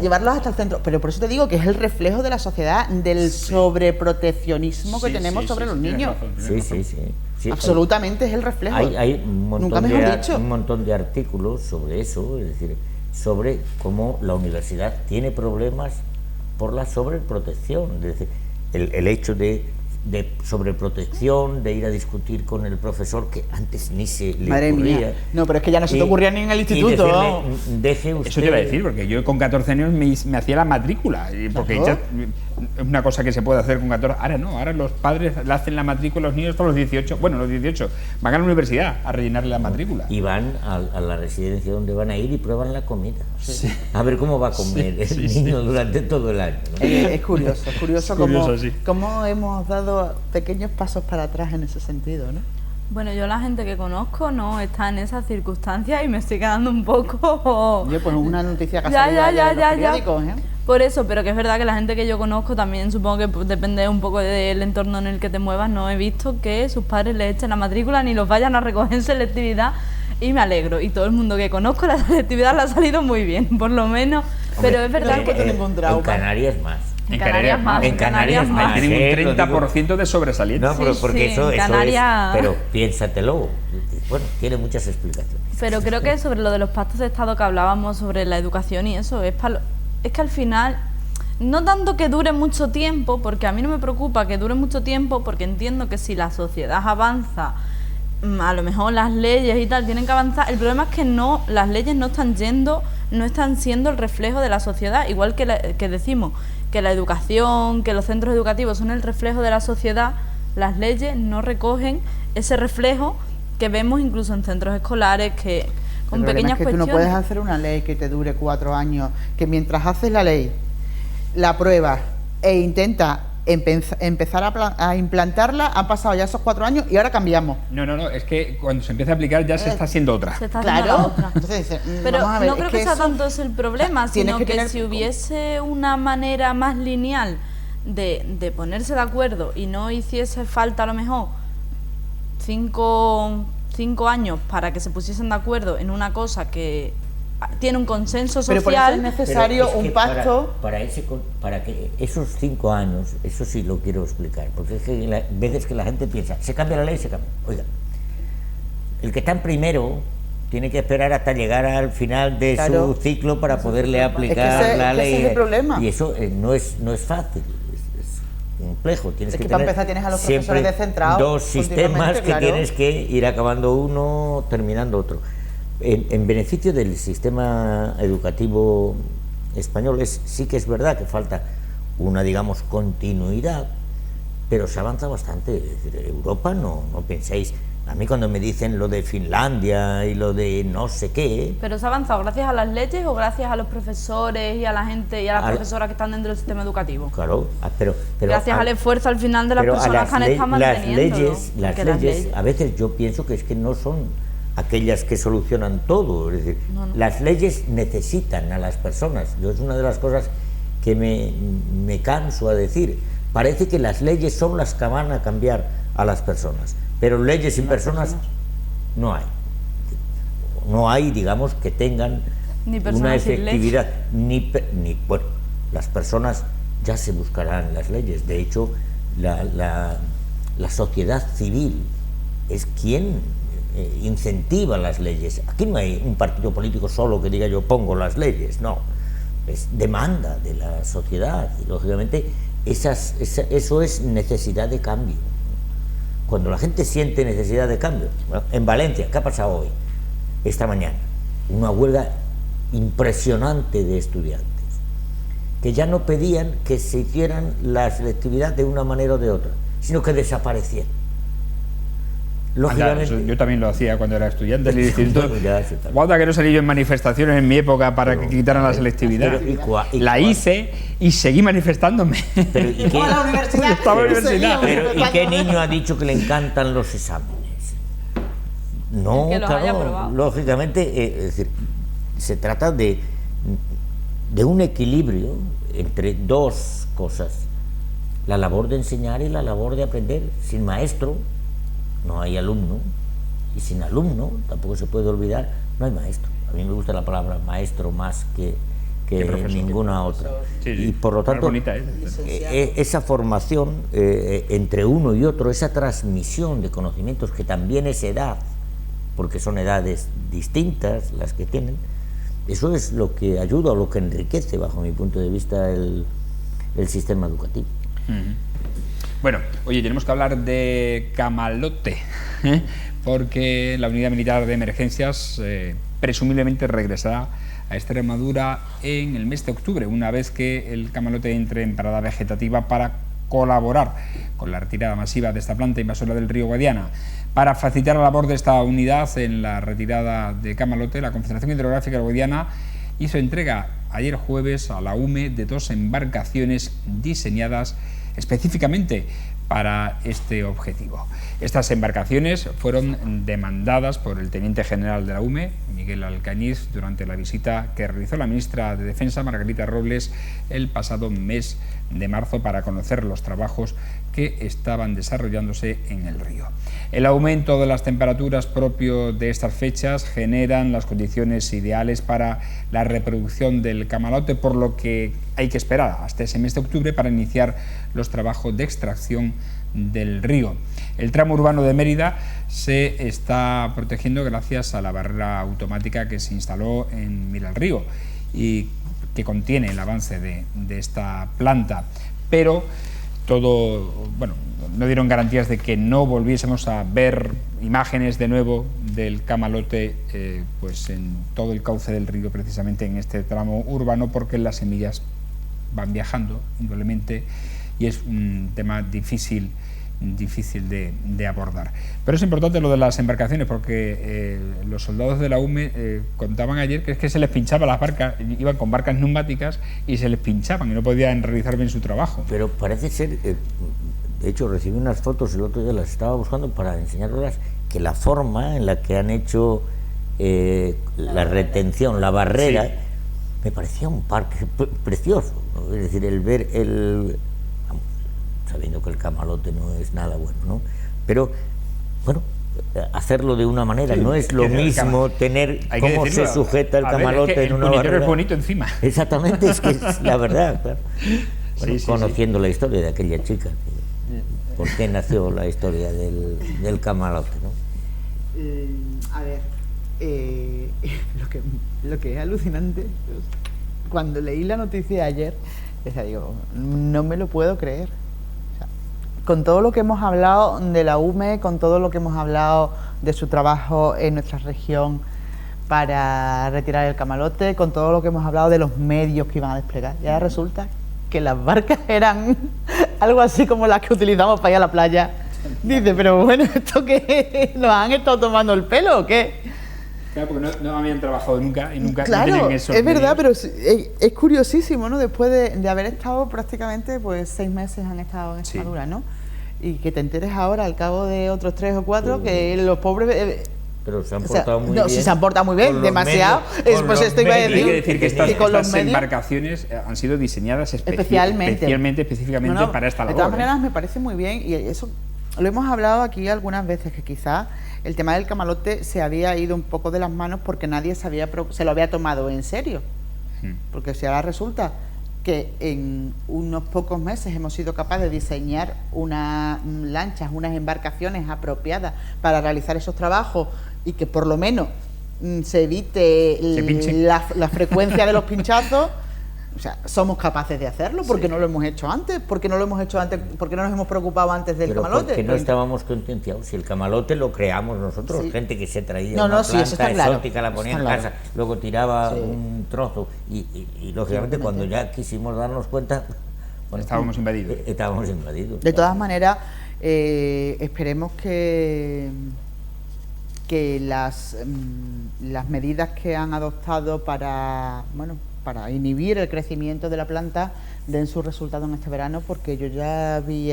llevarlos hasta el centro. Pero por eso te digo que es el reflejo de la sociedad, del sobreproteccionismo que tenemos sobre los niños. Sí. Absolutamente es el reflejo. Hay un montón de artículos sobre eso, es decir, sobre cómo la universidad tiene problemas por la sobreprotección. Es decir, el hecho de sobreprotección, de ir a discutir con el profesor, que antes ni se le Madre ocurría. Mía. No, pero es que ya no se te ocurría ni en el instituto. Deje usted... Eso te iba a decir, porque yo con 14 años me hacía la matrícula, porque ya es una cosa que se puede hacer con 14. Ahora no, ahora los padres le hacen la matrícula a los niños hasta los 18. Bueno, los 18 van a la universidad a rellenarle la matrícula. Y van a la residencia donde van a ir y prueban la comida. A ver cómo va a comer el niño durante todo el año, ¿no? Es curioso cómo hemos dado pequeños pasos para atrás en ese sentido, ¿no? Bueno, yo la gente que conozco no está en esas circunstancias y me estoy quedando un poco... Oye, pues una noticia que ha salido en los periódicos, ¿eh? Por eso, pero que es verdad que la gente que yo conozco también, supongo que depende un poco del entorno en el que te muevas, no he visto que sus padres le echen la matrícula ni los vayan a recoger en selectividad, y me alegro. Y todo el mundo que conozco, la selectividad le ha salido muy bien, por lo menos. Hombre, pero es verdad que... En Canarias más. En Canarias más. En Canarias más. Tienen un 30% de sobresaliente. No, pero porque sí, eso Canarias... es... Pero piénsatelo. Bueno, tiene muchas explicaciones. Pero creo que sobre lo de los pactos de Estado que hablábamos, sobre la educación y eso, es que al final... No tanto que dure mucho tiempo, porque a mí no me preocupa que dure mucho tiempo, porque entiendo que si la sociedad avanza, a lo mejor las leyes y tal tienen que avanzar. El problema es que las leyes no están siendo el reflejo de la sociedad, igual que decimos que la educación, que los centros educativos son el reflejo de la sociedad. Las leyes no recogen ese reflejo que vemos incluso en centros escolares, que con pequeñas cuestiones. Tú no puedes hacer una ley que te dure 4 años, que mientras haces la ley, la pruebas e intenta empezar a implantarla, han pasado ya esos 4 años y ahora cambiamos. No, es que cuando se empieza a aplicar ya se está haciendo otra. Se está haciendo la otra. Entonces, pero vamos a ver, no creo que sea tanto ese el problema, sino que si hubiese una manera más lineal de ponerse de acuerdo y no hiciese falta a lo mejor 5 años para que se pusiesen de acuerdo en una cosa que tiene un consenso social. Pero por eso es necesario un pacto. Para que esos 5 años, eso sí lo quiero explicar, porque es que veces que la gente piensa, se cambia la ley, se cambia. Oiga, el que está en primero tiene que esperar hasta llegar al final de su ciclo para poderle aplicar la ley. Ese es el problema. Y eso no es fácil. Complejo, tienes que para empezar tienes a los profesores descentrados 2 sistemas que tienes que ir acabando uno, terminando otro. En beneficio del sistema educativo español sí que es verdad que falta una, digamos, continuidad, pero se avanza bastante. Es decir, Europa, no penséis. A mí cuando me dicen lo de Finlandia y lo de no sé qué... ¿Pero se ha avanzado gracias a las leyes o gracias a los profesores y a la gente y a las profesoras que están dentro del sistema educativo? Claro, pero gracias al esfuerzo al final de las personas que han estado manteniendo. Las leyes, a veces yo pienso que es que no son aquellas que solucionan todo. Es decir, las leyes necesitan a las personas. Es una de las cosas que me canso a decir. Parece que las leyes son las que van a cambiar a las personas. Pero leyes sin personas no hay. No hay, digamos, que tengan una efectividad. Bueno, las personas ya se buscarán las leyes. De hecho, la sociedad civil es quien incentiva las leyes. Aquí no hay un partido político solo que diga yo pongo las leyes, no. Es demanda de la sociedad. Y, lógicamente, eso es necesidad de cambio. Cuando la gente siente necesidad de cambio, bueno, en Valencia, ¿qué ha pasado hoy? Esta mañana, una huelga impresionante de estudiantes, que ya no pedían que se hicieran la selectividad de una manera o de otra, sino que desaparecieran. Lógicamente, yo también lo hacía cuando era estudiante del instituto. Guarda que no salí yo en manifestaciones en mi época para que quitaran la selectividad. La hice y seguí manifestándome. Pero, ¿y qué? la universidad. Estaba en la universidad. Pero, ¿y qué niño ha dicho que le encantan los exámenes? No, claro, lógicamente, es decir, se trata de un equilibrio entre 2 cosas: la labor de enseñar y la labor de aprender. Sin maestro no hay alumno, y sin alumno, tampoco se puede olvidar, no hay maestro. A mí me gusta la palabra maestro más que ninguna otra. Sí, y por lo tanto, esa formación entre uno y otro, esa transmisión de conocimientos, que también es edad, porque son edades distintas las que tienen, eso es lo que ayuda o lo que enriquece, bajo mi punto de vista, el sistema educativo. Bueno, oye, tenemos que hablar de Camalote, porque la Unidad Militar de Emergencias presumiblemente regresará a Extremadura en el mes de octubre, una vez que el camalote entre en parada vegetativa para colaborar con la retirada masiva de esta planta invasora del río Guadiana. Para facilitar la labor de esta unidad en la retirada de camalote, la Confederación Hidrográfica del Guadiana hizo entrega ayer jueves a la UME de 2 embarcaciones diseñadas específicamente para este objetivo. Estas embarcaciones fueron demandadas por el teniente general de la UME, Miguel Alcañiz, durante la visita que realizó la ministra de Defensa, Margarita Robles, el pasado mes de marzo para conocer los trabajos que estaban desarrollándose en el río. El aumento de las temperaturas propio de estas fechas generan las condiciones ideales para la reproducción del camalote, por lo que hay que esperar hasta ese mes de octubre para iniciar los trabajos de extracción del río. El tramo urbano de Mérida se está protegiendo gracias a la barrera automática que se instaló en Miralrío y que contiene el avance de esta planta, pero no dieron garantías de que no volviésemos a ver imágenes de nuevo del camalote pues en todo el cauce del río, precisamente en este tramo urbano, porque las semillas van viajando indudablemente y es un tema difícil de abordar. Pero es importante lo de las embarcaciones, porque los soldados de la UME contaban ayer que es que se les pinchaba las barcas, iban con barcas neumáticas y se les pinchaban y no podían realizar bien su trabajo. Pero parece ser, de hecho recibí unas fotos el otro día, las estaba buscando para enseñarlas, que la forma en la que han hecho la retención, la barrera, sí, me parecía un parque precioso, ¿no? Es decir, el ver sabiendo que el camalote no es nada bueno, ¿no? Pero, bueno, hacerlo de una manera, no es lo mismo tener cómo se sujeta el camalote en una barrera. Es bonito encima. Exactamente, es que es la verdad, claro. Bueno, sí, conociendo la historia de aquella chica, ¿por qué nació la historia del camalote, ¿no? A ver, lo que es alucinante, cuando leí la noticia ayer, digo, no me lo puedo creer. Con todo lo que hemos hablado de la UME, con todo lo que hemos hablado de su trabajo en nuestra región para retirar el camalote, con todo lo que hemos hablado de los medios que iban a desplegar, ya resulta que las barcas eran algo así como las que utilizamos para ir a la playa. Dice, pero bueno, ¿esto qué? ¿Nos han estado tomando el pelo o qué? Claro, porque no habían trabajado nunca y nunca claro, tienen eso. Es verdad, pero es curiosísimo, ¿no? Después de haber estado prácticamente 6 meses han estado en Extremadura, sí, ¿no? Y que te enteres ahora, al cabo de otros 3 o 4, que los pobres... pero se han portado muy bien. Sí, se han portado muy bien, demasiado. Pues esto iba a decir. Hay que decir que estas embarcaciones han sido diseñadas especialmente para esta labor. De todas maneras, me parece muy bien, y eso lo hemos hablado aquí algunas veces, que quizás el tema del camalote se había ido un poco de las manos porque nadie se lo había tomado en serio. Porque si ahora resulta que en unos pocos meses hemos sido capaces de diseñar unas lanchas, unas embarcaciones apropiadas para realizar esos trabajos y que por lo menos se evite la frecuencia de los pinchazos, o sea, somos capaces de hacerlo. ¿Por qué no lo hemos hecho antes? ¿Por qué no lo hemos hecho antes? ¿Por qué no nos hemos preocupado antes del camalote? Porque no estábamos concienciados. Si el camalote lo creamos nosotros, gente que se traía una planta exótica, la ponía en casa, luego tiraba un trozo y lógicamente cuando ya quisimos darnos cuenta, bueno, estábamos invadidos. De todas maneras, esperemos que las medidas que han adoptado para inhibir el crecimiento de la planta den su resultado en este verano, porque yo ya vi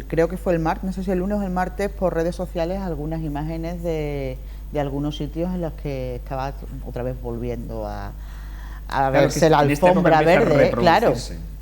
creo que fue el martes, no sé si el lunes o el martes, por redes sociales algunas imágenes de algunos sitios en los que estaba otra vez volviendo a verse la alfombra verde, claro.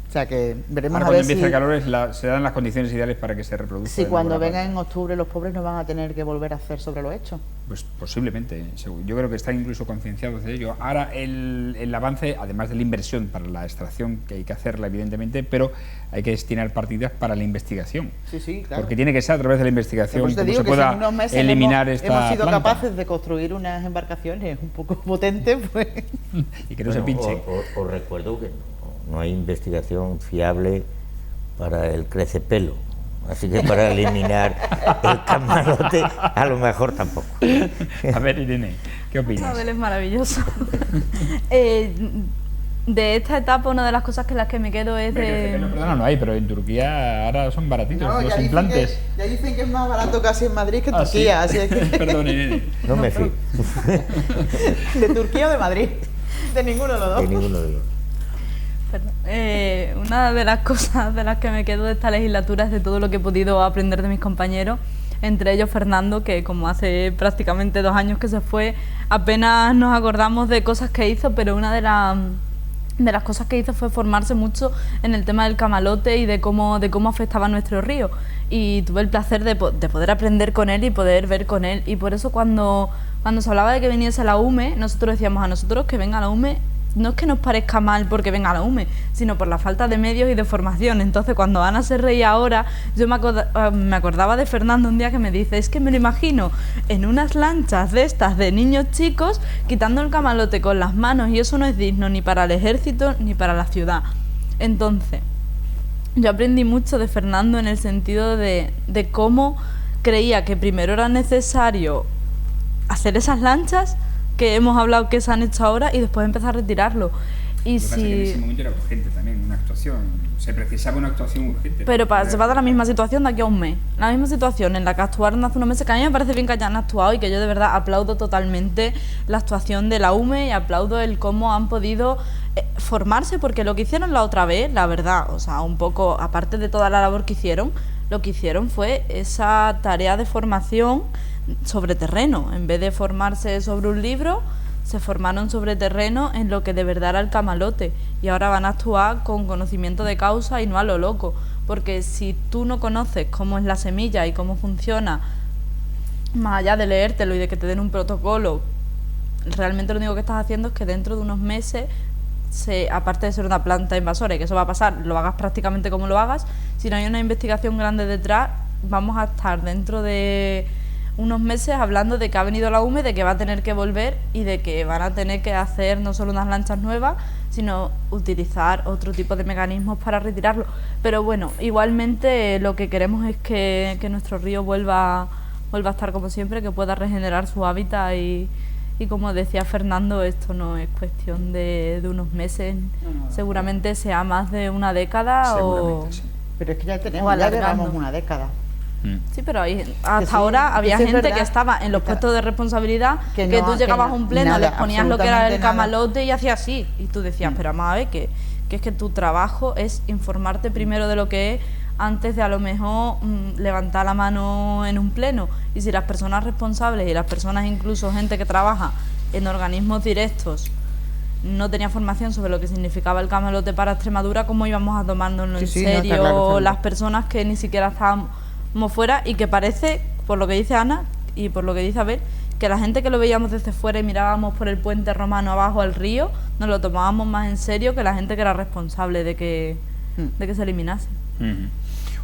O sea que veremos. Ahora, a ver cuando empiece el calor se dan las condiciones ideales para que se reproduzca. Si cuando venga en octubre los pobres no van a tener que volver a hacer sobre lo hecho. Pues posiblemente, yo creo que están incluso concienciados de ello. Ahora el avance, además de la inversión para la extracción, que hay que hacerla evidentemente, pero hay que destinar partidas para la investigación. Sí, claro. Porque tiene que ser a través de la investigación como se pueda eliminar esta planta. Hemos sido capaces de construir unas embarcaciones un poco potentes, pues. Y que no se pinchen. Os recuerdo que no hay investigación fiable para el crecepelo, así que para eliminar el camalote a lo mejor tampoco. A ver, Irene, ¿Qué opinas? Abel es maravilloso. De esta etapa, una de las cosas que las que me quedo es de... Perdona, no hay, pero en Turquía ahora son baratitos los implantes. Ya dicen que es más barato casi en Madrid que en Turquía, ¿sí? así es que... Perdone, nene. No me fío. ¿De Turquía o de Madrid? De ninguno de los dos. De ninguno de los dos. Perdón. Una de las cosas de las que me quedo de esta legislatura es de todo lo que he podido aprender de mis compañeros, entre ellos Fernando, que como hace prácticamente 2 años que se fue, apenas nos acordamos de cosas que hizo, pero una de las cosas que hizo fue formarse mucho en el tema del camalote y de cómo afectaba nuestro río, y tuve el placer de poder aprender con él y poder ver con él, y por eso cuando se hablaba de que viniese la UME, nosotros decíamos a nosotros que venga la UME, no es que nos parezca mal porque venga la UME, sino por la falta de medios y de formación. Entonces, cuando Ana se reía ahora, yo me acordaba de Fernando un día que me dice, es que me lo imagino en unas lanchas de estas de niños chicos, quitando el camalote con las manos, y eso no es digno ni para el ejército ni para la ciudad. Entonces, yo aprendí mucho de Fernando en el sentido de cómo creía que primero era necesario hacer esas lanchas que hemos hablado que se han hecho ahora y después empezar a retirarlo. Y Lo que pasa es que en ese momento era urgente también, una actuación, se precisaba una actuación urgente. Pero se va a dar la misma situación de aquí a un mes, la misma situación en la que actuaron hace unos meses, que a mí me parece bien que hayan actuado y que yo de verdad aplaudo totalmente la actuación de la UME y aplaudo el cómo han podido formarse, porque lo que hicieron la otra vez, la verdad, o sea, un poco, aparte de toda la labor que hicieron, lo que hicieron fue esa tarea de formación sobre terreno. En vez de formarse sobre un libro, se formaron sobre terreno en lo que de verdad era el camalote, y ahora van a actuar con conocimiento de causa y no a lo loco, porque si tú no conoces cómo es la semilla y cómo funciona, más allá de leértelo y de que te den un protocolo, realmente lo único que estás haciendo es que dentro de unos meses, aparte de ser una planta invasora y que eso va a pasar, lo hagas prácticamente como lo hagas, si no hay una investigación grande detrás, vamos a estar dentro de unos meses hablando de que ha venido la UME, de que va a tener que volver y de que van a tener que hacer no solo unas lanchas nuevas, sino utilizar otro tipo de mecanismos para retirarlo. Pero bueno, igualmente lo que queremos es que nuestro río vuelva a estar como siempre, que pueda regenerar su hábitat y como decía Fernando, esto no es cuestión de unos meses, seguramente sea más de una década o... Sí. Pero es que ya llevamos una década. Sí, pero hasta ahora había gente que estaba en los puestos de responsabilidad, que tú llegabas a un pleno, les ponías lo que era el camalote y hacía así, y tú decías, pero vamos a ver, que es que tu trabajo es informarte primero de lo que es, antes de a lo mejor levantar la mano en un pleno. Y si las personas responsables y las personas, incluso gente que trabaja en organismos directos, no tenía formación sobre lo que significaba el camalote para Extremadura, ¿cómo íbamos a tomárnoslo en serio? Claro, las personas que ni siquiera estábamos fuera, y que parece, por lo que dice Ana y por lo que dice Abel, que la gente que lo veíamos desde fuera y mirábamos por el puente romano abajo al río, nos lo tomábamos más en serio que la gente que era responsable de que se eliminase.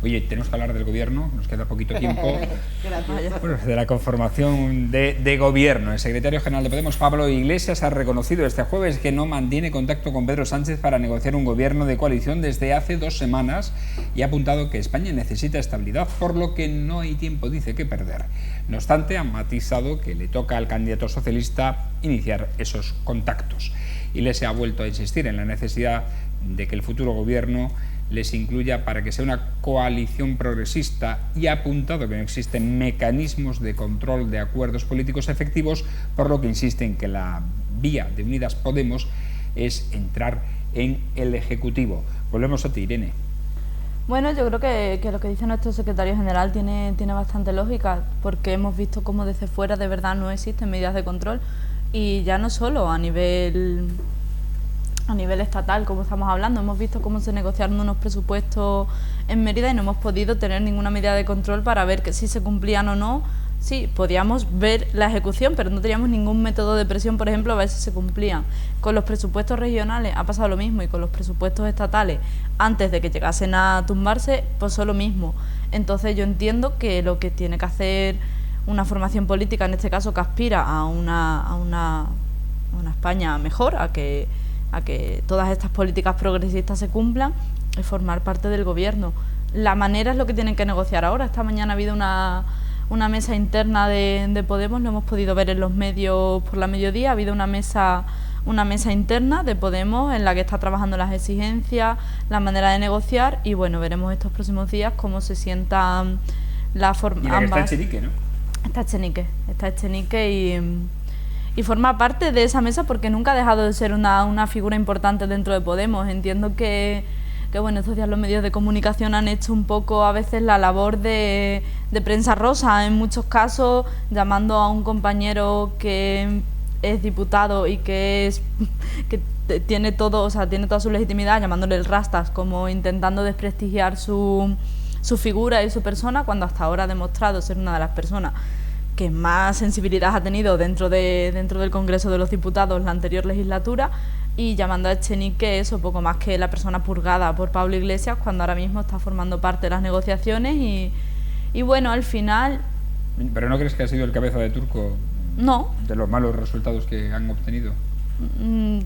Oye, tenemos que hablar del gobierno, nos queda poquito tiempo. Gracias. Bueno, de la conformación de gobierno. El secretario general de Podemos, Pablo Iglesias, ha reconocido este jueves que no mantiene contacto con Pedro Sánchez para negociar un gobierno de coalición desde hace 2 semanas, y ha apuntado que España necesita estabilidad, por lo que no hay tiempo, dice, que perder. No obstante, ha matizado que le toca al candidato socialista iniciar esos contactos. Iglesias ha vuelto a insistir en la necesidad de que el futuro gobierno les incluya para que sea una coalición progresista, y ha apuntado que no existen mecanismos de control de acuerdos políticos efectivos, por lo que insiste en que la vía de Unidas Podemos es entrar en el Ejecutivo. Volvemos a ti, Irene. Bueno, yo creo que lo que dice nuestro secretario general tiene bastante lógica, porque hemos visto cómo desde fuera de verdad no existen medidas de control, y ya no solo a nivel estatal, como estamos hablando, hemos visto cómo se negociaron unos presupuestos en Mérida y no hemos podido tener ninguna medida de control para ver que si se cumplían o no. Sí, podíamos ver la ejecución, pero no teníamos ningún método de presión, por ejemplo, a ver si se cumplían. Con los presupuestos regionales ha pasado lo mismo, y con los presupuestos estatales, antes de que llegasen a tumbarse, pasó lo mismo. Entonces yo entiendo que lo que tiene que hacer una formación política, en este caso que aspira a una España mejor, a que todas estas políticas progresistas se cumplan, es formar parte del gobierno. La manera es lo que tienen que negociar ahora. Esta mañana ha habido una mesa interna de Podemos, lo hemos podido ver en los medios por la mediodía. Ha habido una mesa interna de Podemos en la que está trabajando las exigencias, la manera de negociar, y bueno, veremos estos próximos días cómo se sientan la forma. Y la que está Echenique, ¿no? Está Echenique y forma parte de esa mesa porque nunca ha dejado de ser una figura importante dentro de Podemos. Entiendo que bueno, estos días los medios de comunicación han hecho un poco a veces la labor de prensa rosa, en muchos casos, llamando a un compañero que es diputado y que tiene toda su legitimidad, llamándole el rastas, como intentando desprestigiar su figura y su persona, cuando hasta ahora ha demostrado ser una de las personas que más sensibilidad ha tenido dentro del Congreso de los Diputados la anterior legislatura, y llamando a Echenique eso, poco más que la persona purgada por Pablo Iglesias, cuando ahora mismo está formando parte de las negociaciones y bueno, al final... ¿Pero no crees que ha sido el cabeza de turco no. de los malos resultados que han obtenido?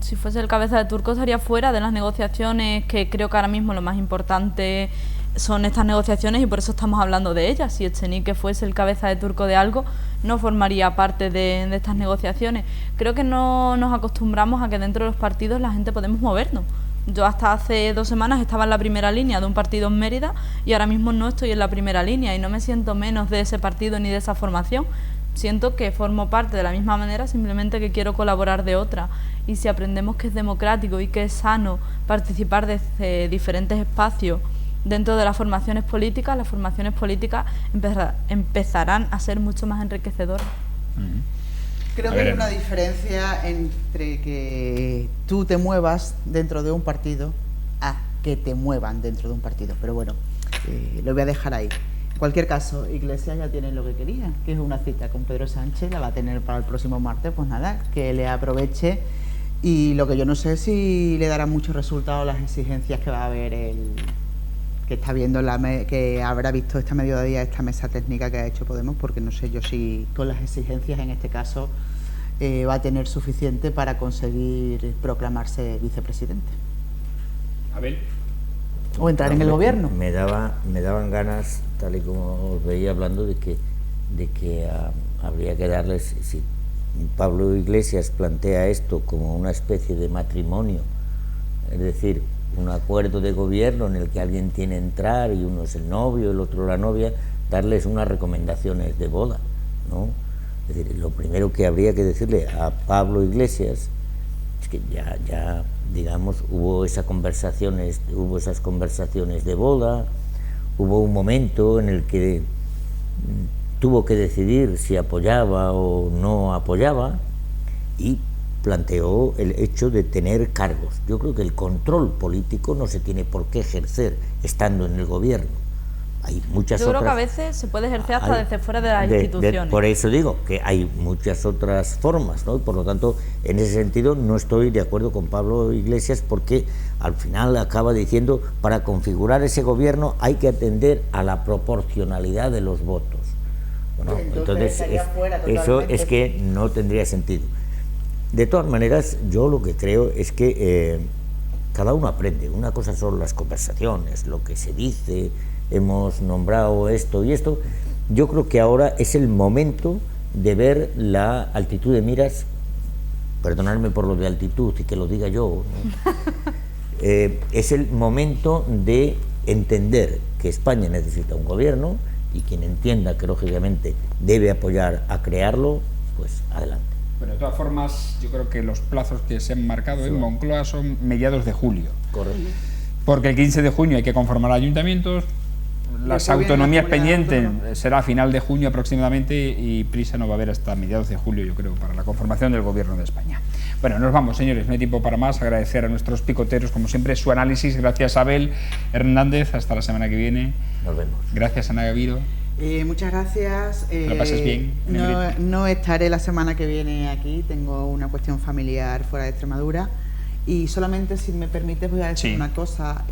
Si fuese el cabeza de turco estaría fuera de las negociaciones, que creo que ahora mismo lo más importante son estas negociaciones y por eso estamos hablando de ellas. Si Echenique fuese el cabeza de turco de algo, no formaría parte de estas negociaciones. Creo que no nos acostumbramos a que dentro de los partidos la gente podemos movernos. Yo hasta hace 2 semanas estaba en la primera línea de un partido en Mérida y ahora mismo no estoy en la primera línea y no me siento menos de ese partido ni de esa formación. Siento que formo parte de la misma manera, simplemente que quiero colaborar de otra. Y si aprendemos que es democrático y que es sano participar desde diferentes espacios dentro de las formaciones políticas empezarán a ser mucho más enriquecedoras. Creo que hay una diferencia entre que tú te muevas dentro de un partido a que te muevan dentro de un partido. Pero bueno, lo voy a dejar ahí. En cualquier caso, Iglesias ya tiene lo que quería, que es una cita con Pedro Sánchez, la va a tener para el próximo martes, pues nada, que le aproveche. Y lo que yo no sé es si le dará mucho resultado las exigencias que va a haber que está viendo que habrá visto esta mediodía esta mesa técnica que ha hecho Podemos, porque no sé yo si con las exigencias en este caso va a tener suficiente para conseguir proclamarse vicepresidente. Abel. O entrar en el gobierno. Me daban ganas, tal y como os veía hablando, de que habría que darles, si Pablo Iglesias plantea esto como una especie de matrimonio, es decir, un acuerdo de gobierno en el que alguien tiene que entrar y uno es el novio, el otro la novia, darles unas recomendaciones de boda, ¿no? Es decir, lo primero que habría que decirle a Pablo Iglesias es que ya digamos, hubo esas conversaciones de boda, hubo un momento en el que tuvo que decidir si apoyaba o no apoyaba y planteó el hecho de tener cargos. Yo creo que el control político no se tiene por qué ejercer estando en el gobierno. Hay muchas Yo otras... creo que a veces se puede ejercer hasta desde fuera de las instituciones. Por eso digo que hay muchas otras formas, ¿no? Y por lo tanto, en ese sentido no estoy de acuerdo con Pablo Iglesias, porque al final acaba diciendo, para configurar ese gobierno hay que atender a la proporcionalidad de los votos. Bueno, entonces eso es que no tendría sentido. De todas maneras, yo lo que creo es que cada uno aprende. Una cosa son las conversaciones, lo que se dice, hemos nombrado esto y esto. Yo creo que ahora es el momento de ver la altitud de miras, perdonadme por lo de altitud y que lo diga yo, ¿no? Es el momento de entender que España necesita un gobierno y quien entienda que lógicamente debe apoyar a crearlo, pues adelante. Pero de todas formas, yo creo que los plazos que se han marcado en Moncloa son mediados de julio. Correcto. Porque el 15 de junio hay que conformar ayuntamientos, las autonomías pendientes será a final de junio aproximadamente y prisa no va a haber hasta mediados de julio, yo creo, para la conformación del Gobierno de España. Bueno, nos vamos, señores, no hay tiempo para más. Agradecer a nuestros picoteros, como siempre, su análisis. Gracias, Abel Hernández. Hasta la semana que viene. Nos vemos. Gracias, Ana Gaviro. Muchas gracias. ¿Lo pases bien? No estaré la semana que viene aquí, tengo una cuestión familiar fuera de Extremadura y solamente, si me permites, voy a decir una cosa.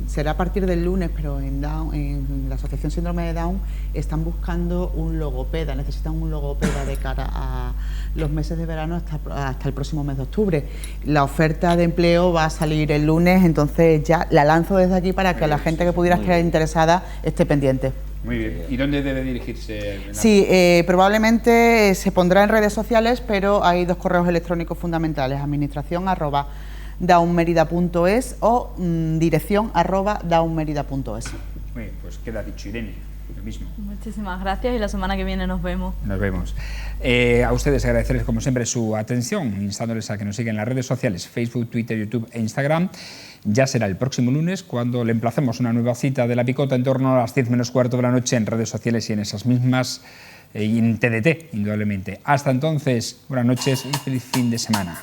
Será a partir del lunes, pero en la Asociación Síndrome de Down están buscando un logopeda, necesitan un logopeda de cara a los meses de verano hasta el próximo mes de octubre. La oferta de empleo va a salir el lunes, entonces ya la lanzo desde aquí para que la gente que pudiera estar interesada esté pendiente. Muy bien. ¿Y dónde debe dirigirse? Sí, probablemente se pondrá en redes sociales, pero hay 2 correos electrónicos fundamentales: administración@daunmerida.es o dirección@daunmerida.es. Muy bien, pues queda dicho, Irene, lo mismo. Muchísimas gracias y la semana que viene nos vemos. Nos vemos. A ustedes agradecerles como siempre su atención, instándoles a que nos sigan en las redes sociales, Facebook, Twitter, YouTube e Instagram. Ya será el próximo lunes cuando le emplacemos una nueva cita de La Picota en torno a las 10 menos cuarto de la noche en redes sociales y en esas mismas, y en TDT, indudablemente. Hasta entonces, buenas noches y feliz fin de semana.